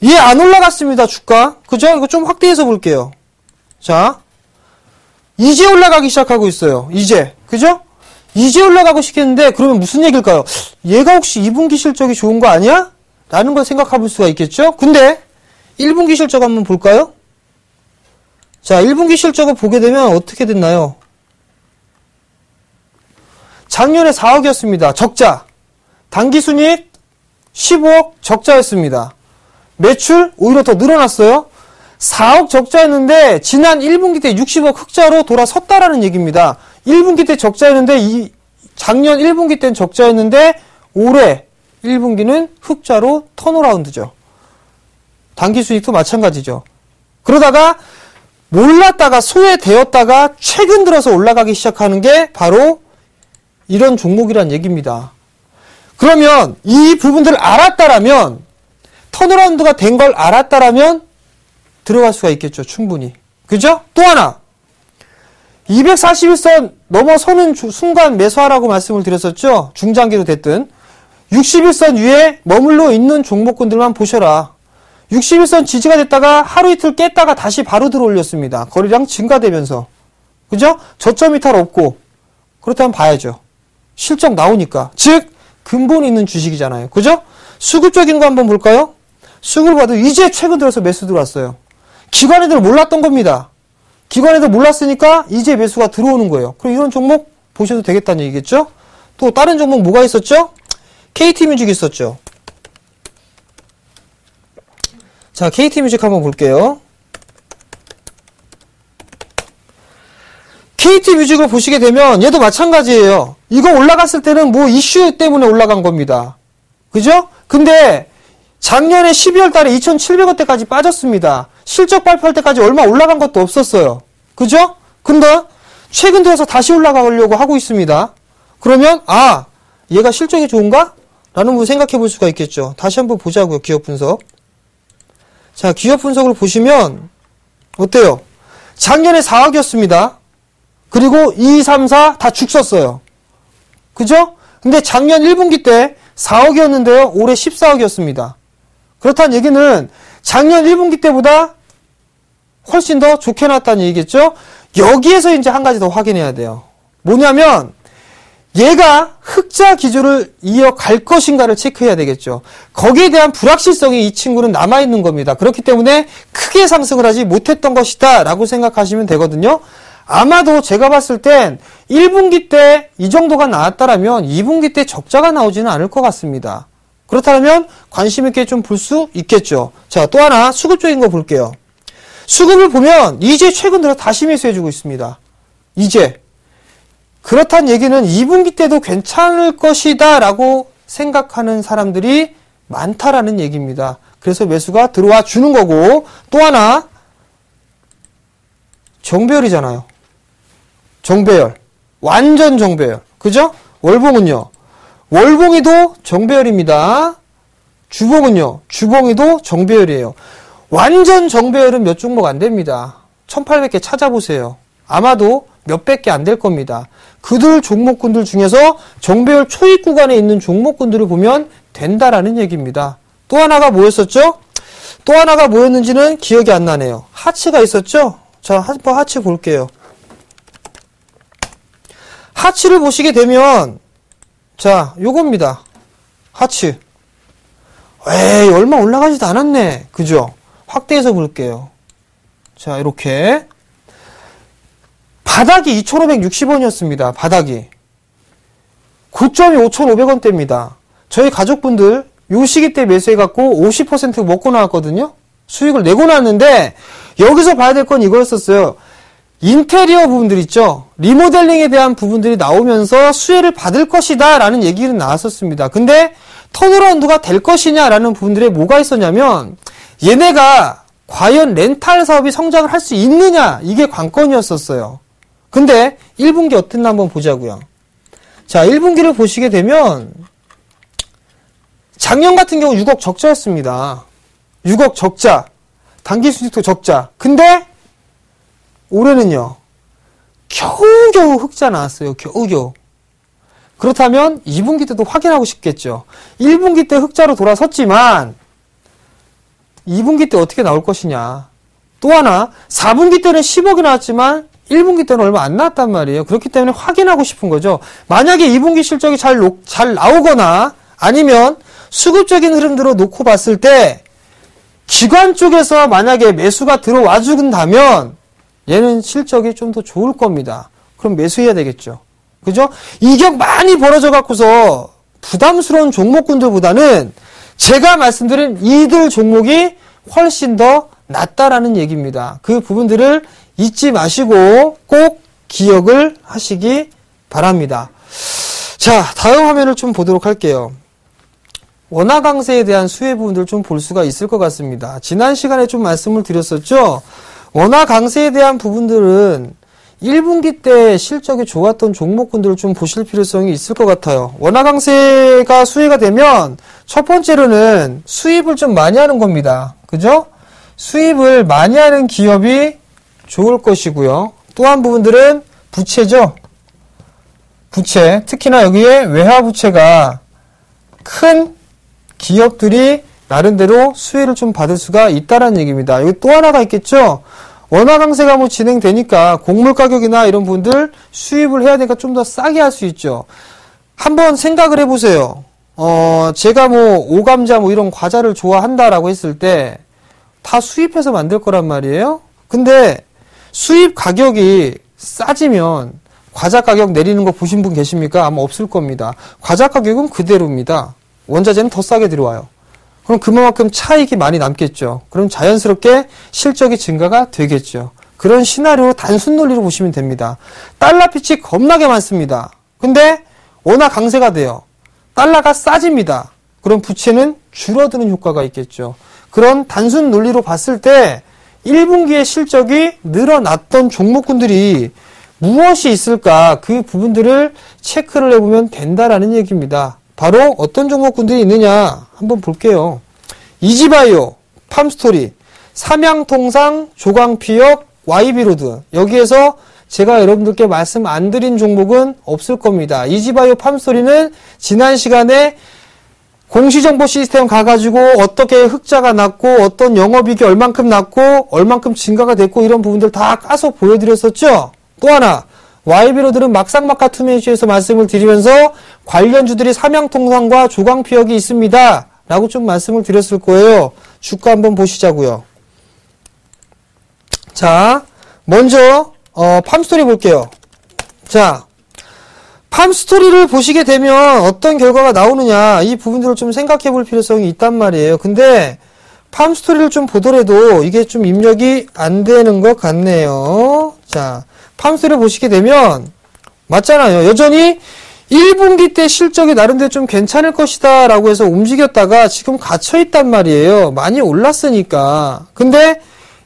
얘 안 올라갔습니다. 주가. 그죠? 이거 좀 확대해서 볼게요. 자, 이제 올라가기 시작하고 있어요. 이제. 그죠? 이제 올라가고 싶겠는데 그러면 무슨 얘기일까요? 얘가 혹시 2분기 실적이 좋은 거 아니야? 라는 걸 생각해 볼 수가 있겠죠? 근데 1분기 실적 한번 볼까요? 자, 1분기 실적을 보게 되면 어떻게 됐나요? 작년에 4억이었습니다. 적자. 당기순이익 15억 적자였습니다. 매출 오히려 더 늘어났어요. 4억 적자였는데 지난 1분기 때 60억 흑자로 돌아섰다라는 얘기입니다. 1분기 때 적자였는데 작년 1분기 때는 적자였는데 올해 1분기는 흑자로 턴어라운드죠. 당기순이익도 마찬가지죠. 그러다가 몰랐다가 소외되었다가 최근 들어서 올라가기 시작하는 게 바로 이런 종목이란 얘기입니다. 그러면 이 부분들을 알았다라면, 턴어라운드가 된 걸 알았다라면 들어갈 수가 있겠죠. 충분히. 그죠? 또 하나, 241선 넘어서는 순간 매수하라고 말씀을 드렸었죠. 중장기로 됐든 61선 위에 머물러 있는 종목군들만 보셔라. 61선 지지가 됐다가 하루 이틀 깼다가 다시 바로 들어 올렸습니다. 거래량 증가되면서. 그죠? 저점 이탈 없고. 그렇다면 봐야죠. 실적 나오니까. 즉 근본 있는 주식이잖아요. 그죠? 수급적인 거 한번 볼까요? 수급을 봐도 이제 최근 들어서 매수 들어왔어요. 기관애들 몰랐던 겁니다. 기관애들 몰랐으니까 이제 매수가 들어오는 거예요. 그럼 이런 종목 보셔도 되겠다는 얘기겠죠? 또 다른 종목 뭐가 있었죠? KT뮤직 있었죠. 자, KT뮤직 한번 볼게요. KT뮤직을 보시게 되면 얘도 마찬가지예요. 이거 올라갔을 때는 뭐 이슈 때문에 올라간 겁니다. 그죠? 근데 작년에 12월 달에 2,700원대까지 빠졌습니다. 실적 발표할 때까지 얼마 올라간 것도 없었어요. 그죠? 근데 최근 들어서 다시 올라가려고 하고 있습니다. 그러면 얘가 실적이 좋은가? 라는 부분 생각해 볼 수가 있겠죠. 다시 한번 보자고요. 기업 분석. 자, 기업 분석을 보시면 어때요? 작년에 4억이었습니다. 그리고 2, 3, 4 다 죽 썼어요. 그죠? 근데 작년 1분기 때 4억이었는데요. 올해 14억이었습니다. 그렇다는 얘기는 작년 1분기 때보다 훨씬 더 좋게 나왔다는 얘기겠죠? 여기에서 이제 한 가지 더 확인해야 돼요. 뭐냐면 얘가 흑자 기조를 이어갈 것인가를 체크해야 되겠죠. 거기에 대한 불확실성이 이 친구는 남아있는 겁니다. 그렇기 때문에 크게 상승을 하지 못했던 것이다 라고 생각하시면 되거든요. 아마도 제가 봤을 땐 1분기 때 이 정도가 나왔다라면 2분기 때 적자가 나오지는 않을 것 같습니다. 그렇다면 관심 있게 좀 볼 수 있겠죠. 자, 또 하나 수급적인 거 볼게요. 수급을 보면 이제 최근 들어 다시 매수해주고 있습니다. 이제. 그렇다는 얘기는 2분기 때도 괜찮을 것이다 라고 생각하는 사람들이 많다라는 얘기입니다. 그래서 매수가 들어와 주는 거고, 또 하나 정배열이잖아요. 정배열. 완전 정배열. 그죠? 월봉은요. 월봉이도 정배열입니다. 주봉은요. 주봉이도 정배열이에요. 완전 정배열은 몇 종목 안 됩니다. 1800개 찾아보세요. 아마도 몇백 개 안 될 겁니다. 그들 종목군들 중에서 정배열 초입 구간에 있는 종목군들을 보면 된다라는 얘기입니다. 또 하나가 뭐였었죠? 또 하나가 뭐였는지는 기억이 안 나네요. 하츠가 있었죠? 자, 한번 하츠 볼게요. 하츠를 보시게 되면 자, 요겁니다. 하츠. 에이, 얼마 올라가지도 않았네. 그죠? 확대해서 볼게요. 자, 이렇게. 바닥이 2,560원이었습니다. 바닥이. 고점이 5,500원대입니다. 저희 가족분들 요 시기 때 매수해갖고 50% 먹고 나왔거든요. 수익을 내고 나왔는데 여기서 봐야 될 건 이거였었어요. 인테리어 부분들 있죠. 리모델링에 대한 부분들이 나오면서 수혜를 받을 것이다 라는 얘기는 나왔었습니다. 근데 턴어라운드가 될 것이냐 라는 부분들에 뭐가 있었냐면 얘네가 과연 렌탈 사업이 성장을 할 수 있느냐 이게 관건이었었어요. 근데 1분기 어땠나 한번 보자고요. 자, 1분기를 보시게 되면 작년 같은 경우 6억 적자였습니다. 6억 적자. 당기순이익도 적자. 근데 올해는요. 겨우겨우 흑자 나왔어요. 겨우겨우. 그렇다면 2분기 때도 확인하고 싶겠죠. 1분기 때 흑자로 돌아섰지만 2분기 때 어떻게 나올 것이냐. 또 하나 4분기 때는 10억이 나왔지만 1분기 때는 얼마 안 나왔단 말이에요. 그렇기 때문에 확인하고 싶은 거죠. 만약에 2분기 실적이 잘 나오거나 아니면 수급적인 흐름들로 놓고 봤을 때 기관 쪽에서 만약에 매수가 들어와 준다면 얘는 실적이 좀 더 좋을 겁니다. 그럼 매수해야 되겠죠. 그죠? 이격 많이 벌어져 갖고서 부담스러운 종목군들보다는 제가 말씀드린 이들 종목이 훨씬 더 낫다라는 얘기입니다. 그 부분들을 잊지 마시고 꼭 기억을 하시기 바랍니다. 자, 다음 화면을 좀 보도록 할게요. 원화 강세에 대한 수혜 부분들 좀 볼 수가 있을 것 같습니다. 지난 시간에 좀 말씀을 드렸었죠. 원화 강세에 대한 부분들은 1분기 때 실적이 좋았던 종목군들을 좀 보실 필요성이 있을 것 같아요. 원화 강세가 수혜가 되면 첫 번째로는 수입을 좀 많이 하는 겁니다. 그죠? 수입을 많이 하는 기업이 좋을 것이고요. 또 한 부분들은 부채죠. 부채, 특히나 여기에 외화부채가 큰 기업들이 나름대로 수혜를 좀 받을 수가 있다는 얘기입니다. 여기 또 하나가 있겠죠. 원화 강세가 뭐 진행되니까 곡물 가격이나 이런 부분들 수입을 해야 되니까 좀 더 싸게 할 수 있죠. 한번 생각을 해보세요. 제가 뭐 오감자 뭐 이런 과자를 좋아한다라고 했을 때 다 수입해서 만들 거란 말이에요. 근데 수입 가격이 싸지면 과자 가격 내리는 거 보신 분 계십니까? 아마 없을 겁니다. 과자 가격은 그대로입니다. 원자재는 더 싸게 들어와요. 그럼 그만큼 차익이 많이 남겠죠. 그럼 자연스럽게 실적이 증가가 되겠죠. 그런 시나리오 단순 논리로 보시면 됩니다. 달러 빚이 겁나게 많습니다. 근데 원화 강세가 돼요. 달러가 싸집니다. 그럼 부채는 줄어드는 효과가 있겠죠. 그런 단순 논리로 봤을 때 1분기의 실적이 늘어났던 종목군들이 무엇이 있을까? 그 부분들을 체크를 해보면 된다라는 얘기입니다. 바로 어떤 종목군들이 있느냐 한번 볼게요. 이지바이오, 팜스토리, 삼양통상, 조광피역, YB로드. 여기에서 제가 여러분들께 말씀 안 드린 종목은 없을 겁니다. 이지바이오, 팜스토리는 지난 시간에 공시정보 시스템 가가지고 어떻게 흑자가 났고 어떤 영업이익이 얼만큼 났고 얼만큼 증가가 됐고 이런 부분들 다 까서 보여드렸었죠. 또 하나 YB로드는 막상막하 투명시에서 말씀을 드리면서 관련주들이 삼양통상과 조광피역이 있습니다 라고 좀 말씀을 드렸을 거예요. 주가 한번 보시자고요. 자, 먼저 팜스토리 볼게요. 자, 팜스토리를 보시게 되면 어떤 결과가 나오느냐 이 부분들을 좀 생각해 볼 필요성이 있단 말이에요. 근데 팜스토리를 좀 보더라도 이게 좀 입력이 안 되는 것 같네요. 자, 팜스토리를 보시게 되면 맞잖아요. 여전히 1분기 때 실적이 나름대로 좀 괜찮을 것이다 라고 해서 움직였다가 지금 갇혀있단 말이에요. 많이 올랐으니까. 근데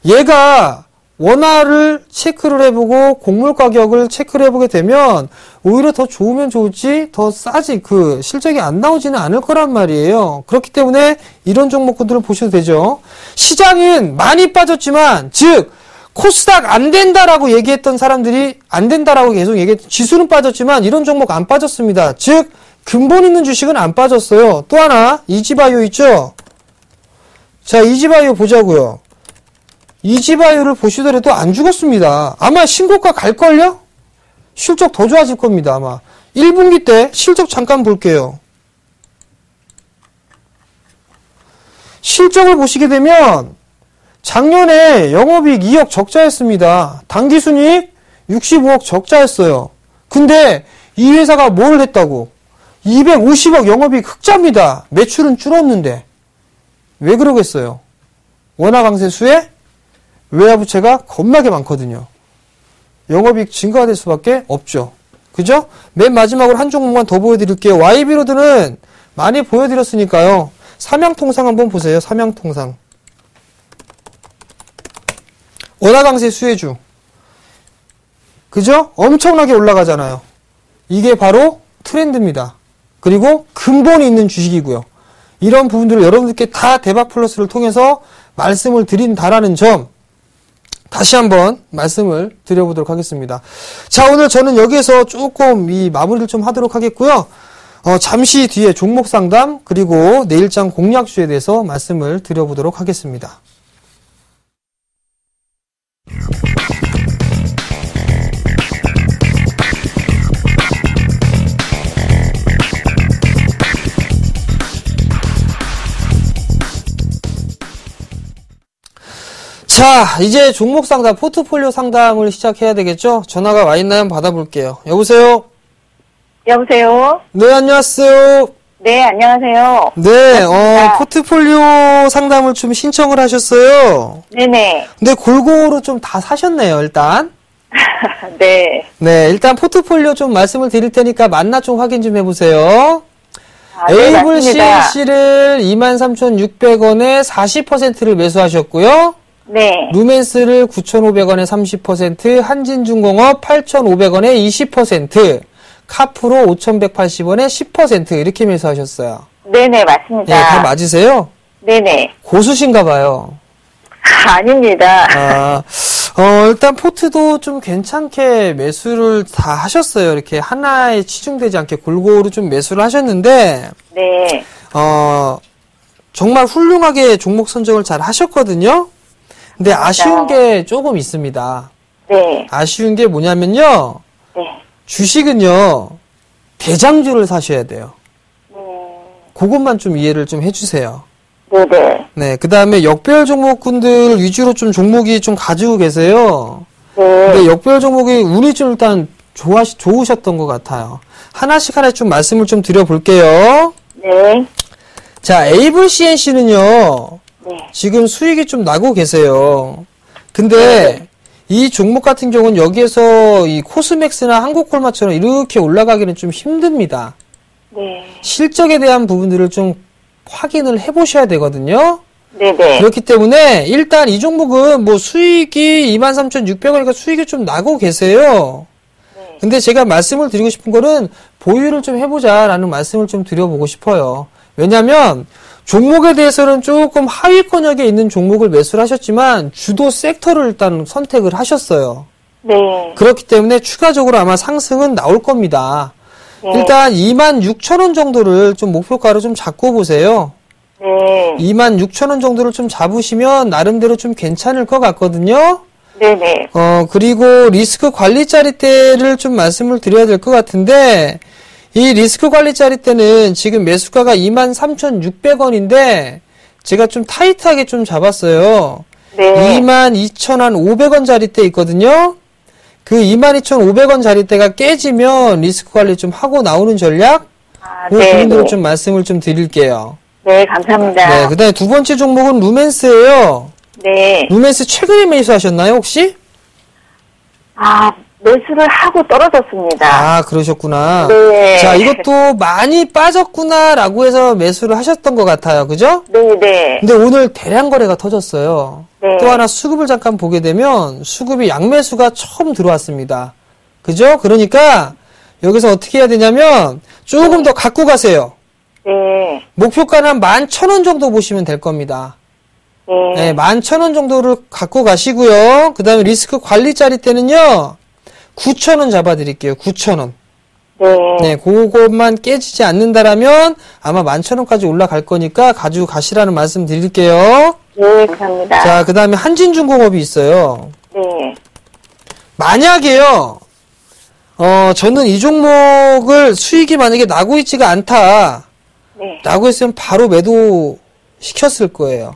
얘가 원화를 체크를 해보고 곡물 가격을 체크를 해보게 되면 오히려 더 좋으면 좋을지 더 싸지 그 실적이 안 나오지는 않을 거란 말이에요. 그렇기 때문에 이런 종목군들을 보셔도 되죠. 시장은 많이 빠졌지만 즉 코스닥 안 된다라고 얘기했던 사람들이 안 된다라고 계속 얘기했던 지수는 빠졌지만 이런 종목 안 빠졌습니다. 즉 근본 있는 주식은 안 빠졌어요. 또 하나 이지바이오 있죠. 자, 이지바이오 보자고요. 이지바이오를 보시더라도 안 죽었습니다. 아마 신고가 갈걸요? 실적 더 좋아질 겁니다. 아마 1분기 때 실적 잠깐 볼게요. 실적을 보시게 되면 작년에 영업이익 2억 적자였습니다. 당기순이익 65억 적자였어요. 근데 이 회사가 뭘 했다고? 250억 영업이익 흑자입니다. 매출은 줄었는데 왜 그러겠어요? 원화 강세 수에 외화부채가 겁나게 많거든요. 영업이익 증가가 될 수밖에 없죠. 그죠? 맨 마지막으로 한 종목만 더 보여드릴게요. YB로드는 많이 보여드렸으니까요. 삼양통상 한번 보세요. 삼양통상. 원화 강세 수혜주. 그죠? 엄청나게 올라가잖아요. 이게 바로 트렌드입니다. 그리고 근본이 있는 주식이고요. 이런 부분들을 여러분들께 다 대박 플러스를 통해서 말씀을 드린다라는 점 다시 한번 말씀을 드려보도록 하겠습니다. 자, 오늘 저는 여기에서 조금 이 마무리를 좀 하도록 하겠고요. 잠시 뒤에 종목 상담 그리고 내일장 공략주에 대해서 말씀을 드려보도록 하겠습니다. 자, 이제 종목 상담, 포트폴리오 상담을 시작해야 되겠죠? 전화가 와 있나요? 한번 받아볼게요. 여보세요? 여보세요? 네, 안녕하세요. 네, 안녕하세요. 네, 반갑습니다. 포트폴리오 상담을 좀 신청을 하셨어요. 네네. 근데 골고루 좀 다 사셨네요, 일단. 네. 네, 일단 포트폴리오 좀 말씀을 드릴 테니까 만나 좀 확인 좀 해보세요. 네, 에이블 맞습니다. CNC를 23,600원에 40%를 매수하셨고요. 네. 루멘스를 9,500원에 30%, 한진중공업 8,500원에 20%, 카프로 5,180원에 10% 이렇게 매수하셨어요. 네네, 맞습니다. 네, 다 맞으세요? 네네. 고수신가 봐요. 아닙니다. 일단 포트도 좀 괜찮게 매수를 다 하셨어요. 이렇게 하나에 치중되지 않게 골고루 좀 매수를 하셨는데, 네. 정말 훌륭하게 종목 선정을 잘 하셨거든요. 근데 아쉬운 게 조금 있습니다. 네. 아쉬운 게 뭐냐면요. 네. 주식은요, 대장주를 사셔야 돼요. 그것만 좀 이해를 좀 해주세요. 네네. 네, 그 다음에 역별 종목군들 위주로 좀 종목이 좀 가지고 계세요. 네. 근데 역별 종목이 운이 좀 일단 좋으셨던 것 같아요. 하나씩 좀 말씀을 좀 드려볼게요. 네. 자, 에이블 CNC는요, 네. 지금 수익이 좀 나고 계세요. 근데 이 종목 같은 경우는 여기에서 이 코스맥스나 한국콜마처럼 이렇게 올라가기는 좀 힘듭니다. 네. 실적에 대한 부분들을 좀 확인을 해보셔야 되거든요. 네네. 그렇기 때문에 일단 이 종목은 뭐 수익이 23,600원이니까 수익이 좀 나고 계세요. 네. 근데 제가 말씀을 드리고 싶은 거는 보유를 좀 해보자라는 말씀을 좀 드려보고 싶어요. 왜냐면 종목에 대해서는 조금 하위권역에 있는 종목을 매수를 하셨지만 주도 섹터를 일단 선택을 하셨어요. 네. 그렇기 때문에 추가적으로 아마 상승은 나올 겁니다. 네. 일단 26,000원 정도를 좀 목표가로 좀 잡고 보세요. 네. 26,000원 정도를 좀 잡으시면 나름대로 좀 괜찮을 것 같거든요. 네네. 그리고 리스크 관리 자리대를 좀 말씀을 드려야 될 것 같은데, 이 리스크 관리 자리대는 지금 매수가가 23,600원인데, 제가 좀 타이트하게 좀 잡았어요. 네. 22,500원 자리대 있거든요. 그 22,500원 자리대가 깨지면 리스크 관리 좀 하고 나오는 전략? 그 네. 부분들을 네. 좀 말씀을 좀 드릴게요. 네, 감사합니다. 네, 그 다음에 두 번째 종목은 루멘스예요. 네. 루멘스 최근에 매수하셨나요, 혹시? 매수를 하고 떨어졌습니다. 아, 그러셨구나. 네. 자, 이것도 많이 빠졌구나라고 해서 매수를 하셨던 것 같아요. 그죠? 네네. 근데 오늘 대량 거래가 터졌어요. 네. 또 하나 수급을 잠깐 보게 되면 수급이 양매수가 처음 들어왔습니다. 그죠? 그러니까 여기서 어떻게 해야 되냐면 조금 더 갖고 가세요. 네. 목표가는 한 11,000원 정도 보시면 될 겁니다. 네. 네, 11,000원 정도를 갖고 가시고요. 그 다음에 리스크 관리 자리 때는요, 9,000원 잡아드릴게요. 9,000원. 네. 네, 그것만 깨지지 않는다라면 아마 11,000원까지 올라갈 거니까 가지고 가시라는 말씀 드릴게요. 네, 감사합니다. 자, 그 다음에 한진중공업이 있어요. 네. 만약에요, 저는 이 종목을 수익이 만약에 나고 있지가 않다. 네. 라고 했으면 바로 매도 시켰을 거예요.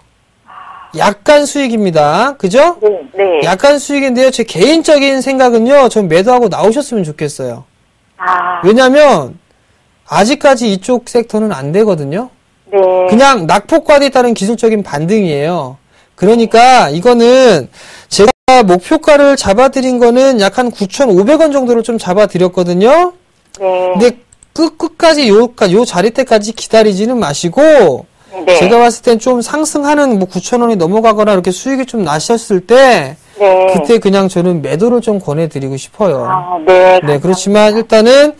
약간 수익입니다. 그죠? 네. 네. 약간 수익인데요. 제 개인적인 생각은요. 전 매도하고 나오셨으면 좋겠어요. 왜냐면 아직까지 이쪽 섹터는 안 되거든요. 네. 그냥 낙폭과에 따른 기술적인 반등이에요. 그러니까 이거는 제가 목표가를 잡아드린 거는 약 한 9,500원 정도를 좀 잡아드렸거든요. 네. 근데 끝까지 요 자리대까지 기다리지는 마시고 네. 제가 봤을 땐 좀 상승하는 9,000원이 넘어가거나 이렇게 수익이 좀 나셨을 때 네. 그때 그냥 저는 매도를 좀 권해드리고 싶어요. 네. 네, 그렇지만 일단은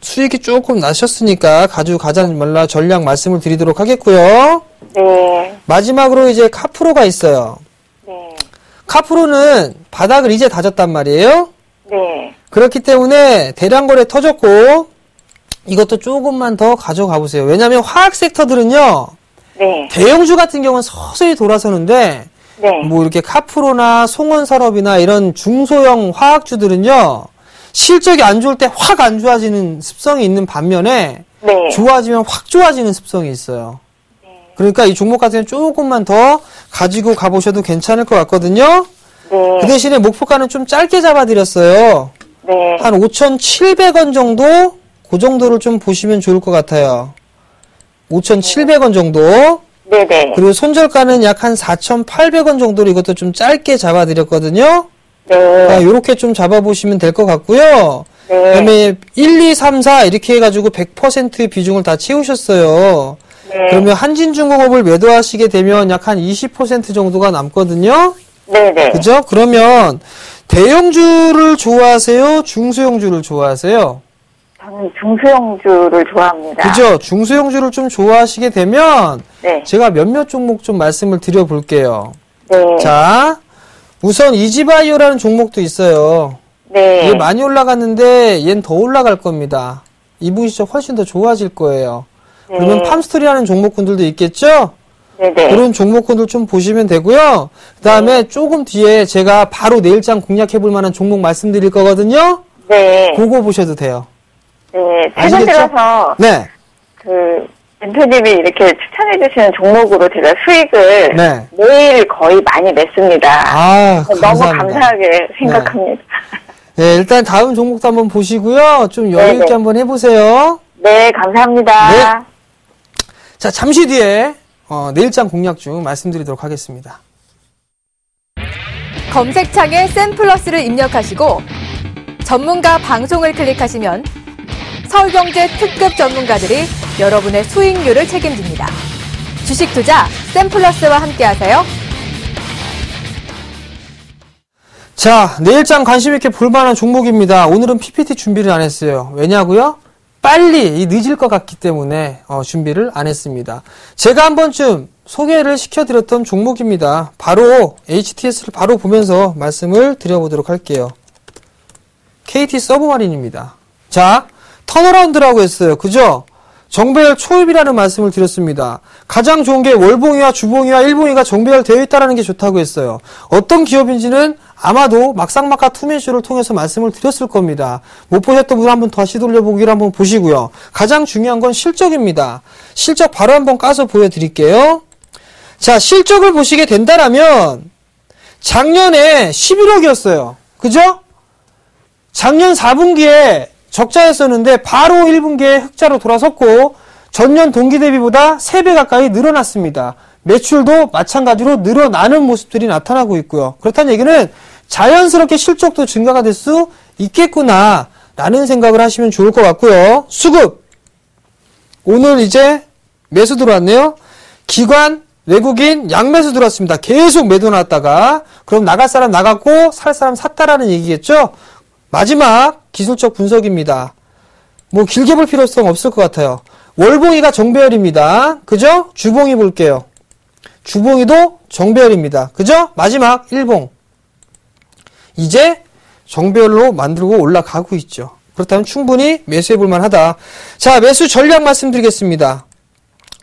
수익이 조금 나셨으니까 가지고 가자는 말라 전략 말씀을 드리도록 하겠고요. 네. 마지막으로 이제 카프로가 있어요. 네. 카프로는 바닥을 이제 다졌단 말이에요. 네. 그렇기 때문에 대량 거래 터졌고 이것도 조금만 더 가져가 보세요. 왜냐하면 화학 섹터들은요. 네. 대형주 같은 경우는 서서히 돌아서는데 네. 뭐 이렇게 카프로나 송원산업이나 이런 중소형 화학주들은요. 실적이 안 좋을 때 확 안 좋아지는 습성이 있는 반면에 네. 좋아지면 확 좋아지는 습성이 있어요. 그러니까 이 종목 같은 경우는 조금만 더 가지고 가보셔도 괜찮을 것 같거든요. 네. 그 대신에 목표가는 좀 짧게 잡아드렸어요. 네. 한 5,700원 정도? 그 정도를 좀 보시면 좋을 것 같아요. 5,700원 정도. 네네. 그리고 손절가는 약 한 4,800원 정도로 이것도 좀 짧게 잡아드렸거든요. 네. 요렇게 좀 잡아보시면 될 것 같고요. 네. 그다음에 1, 2, 3, 4 이렇게 해가지고 100%의 비중을 다 채우셨어요. 네. 그러면 한진중공업을 매도하시게 되면 약 한 20% 정도가 남거든요. 네네. 그죠? 그러면 대형주를 좋아하세요? 중소형주를 좋아하세요? 저는 중소형주를 좋아합니다. 그죠? 중소형주를 좀 좋아하시게 되면 네. 제가 몇몇 종목 좀 말씀을 드려볼게요. 네. 자, 우선 이지바이오라는 종목도 있어요. 네. 얘 많이 올라갔는데 얘는 더 올라갈 겁니다. 이분 시점 훨씬 더 좋아질 거예요. 네. 그러면 팜스토리라는 종목군들도 있겠죠? 네네. 그런 종목군들 좀 보시면 되고요. 그 다음에 조금 뒤에 제가 바로 내일장 공략해볼 만한 종목 말씀드릴 거거든요. 네. 그거 보셔도 돼요. 네. 아시겠죠? 최근 들어서 네. 멘토님이 이렇게 추천해주시는 종목으로 제가 수익을 네. 매일 거의 많이 냈습니다. 아, 너무 감사합니다. 감사하게 생각합니다. 네, 일단 다음 종목도 한번 보시고요. 좀 여유있게 네네. 한번 해보세요. 네, 감사합니다. 네. 자, 잠시 뒤에 내일장 공략 중 말씀드리도록 하겠습니다. 검색창에 샘플러스를 입력하시고 전문가 방송을 클릭하시면 서울경제 특급 전문가들이 여러분의 수익률을 책임집니다. 주식 투자 샘플러스와 함께하세요. 자, 내일장 관심있게 볼만한 종목입니다. 오늘은 PPT 준비를 안 했어요. 왜냐고요? 빨리 늦을 것 같기 때문에 준비를 안 했습니다. 제가 한 번쯤 소개를 시켜드렸던 종목입니다. 바로 HTS를 바로 보면서 말씀을 드려보도록 할게요. KT 서브마린입니다. 자, 턴어라운드라고 했어요. 그죠? 정배열 초입이라는 말씀을 드렸습니다. 가장 좋은 게 월봉이와 주봉이와 일봉이가 정배열 되어 있다는 게 좋다고 했어요. 어떤 기업인지는 아마도 막상막하 투맨쇼를 통해서 말씀을 드렸을 겁니다. 못 보셨던 분 한번 다시 돌려보기를 한번 보시고요. 가장 중요한 건 실적입니다. 실적 바로 한번 까서 보여드릴게요. 자, 실적을 보시게 된다라면 작년에 11억이었어요. 그죠? 작년 4분기에 적자였었는데 바로 1분기에 흑자로 돌아섰고 전년 동기 대비보다 3배 가까이 늘어났습니다. 매출도 마찬가지로 늘어나는 모습들이 나타나고 있고요. 그렇다는 얘기는 자연스럽게 실적도 증가가 될 수 있겠구나 라는 생각을 하시면 좋을 것 같고요. 수급 오늘 이제 매수 들어왔네요. 기관 외국인 양매수 들어왔습니다. 계속 매도 나왔다가 그럼 나갈 사람 나갔고 살 사람 샀다라는 얘기겠죠. 마지막 기술적 분석입니다. 뭐 길게 볼 필요성 없을 것 같아요. 월봉이가 정배열입니다. 그죠? 주봉이 볼게요. 주봉이도 정배열입니다. 그죠? 마지막 일봉. 이제 정배열로 만들고 올라가고 있죠. 그렇다면 충분히 매수해볼 만하다. 자, 매수 전략 말씀드리겠습니다.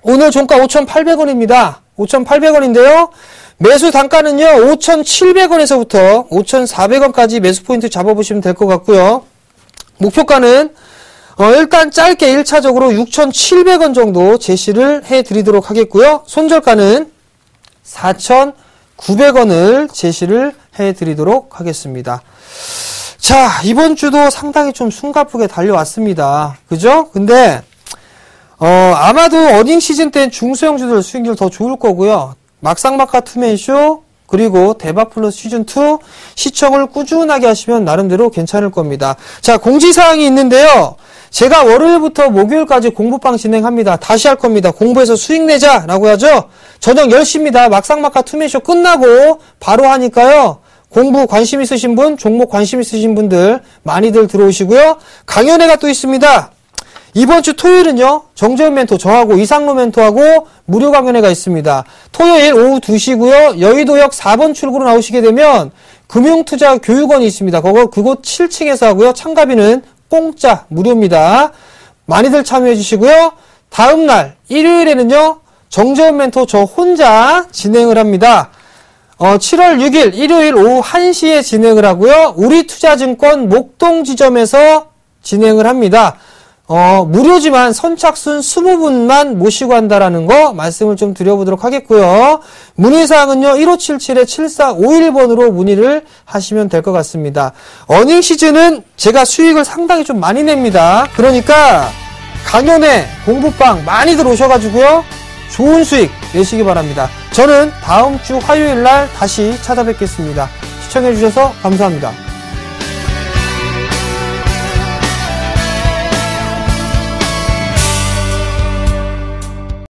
오늘 종가 5,800원입니다. 5,800원인데요. 매수 단가는요, 5,700원에서부터 5,400원까지 매수 포인트 잡아보시면 될 것 같고요. 목표가는 일단 짧게 1차적으로 6,700원 정도 제시를 해드리도록 하겠고요. 손절가는 4,900원을 제시를 해드리도록 하겠습니다. 자, 이번 주도 상당히 좀 숨가쁘게 달려왔습니다. 그죠? 근데 아마도 어닝 시즌 때 중소형주들 수익률 더 좋을 거고요. 막상막하 투맨쇼 그리고 대박 플러스 시즌2 시청을 꾸준하게 하시면 나름대로 괜찮을 겁니다. 자, 공지사항이 있는데요. 제가 월요일부터 목요일까지 공부방 진행합니다. 다시 할 겁니다. 공부해서 수익 내자라고 하죠. 저녁 10시입니다. 막상막하 투맨쇼 끝나고 바로 하니까요. 공부 관심 있으신 분, 종목 관심 있으신 분들 많이들 들어오시고요. 강연회가 또 있습니다. 이번 주 토요일은요, 정재훈 멘토, 저하고 이상로 멘토하고 무료 강연회가 있습니다. 토요일 오후 2시고요. 여의도역 4번 출구로 나오시게 되면 금융투자교육원이 있습니다. 그곳 7층에서 하고요. 참가비는 공짜, 무료입니다. 많이들 참여해 주시고요. 다음날, 일요일에는요, 정재훈 멘토 저 혼자 진행을 합니다. 7월 6일 일요일 오후 1시에 진행을 하고요. 우리투자증권 목동 지점에서 진행을 합니다. 무료지만 선착순 20분만 모시고 한다라는 거 말씀을 좀 드려보도록 하겠고요. 문의사항은요, 1577-7451번으로 문의를 하시면 될 것 같습니다. 어닝 시즌은 제가 수익을 상당히 좀 많이 냅니다. 그러니까 강연회, 공부방 많이들 오셔가지고요. 좋은 수익 내시기 바랍니다. 저는 다음 주 화요일 날 다시 찾아뵙겠습니다. 시청해주셔서 감사합니다.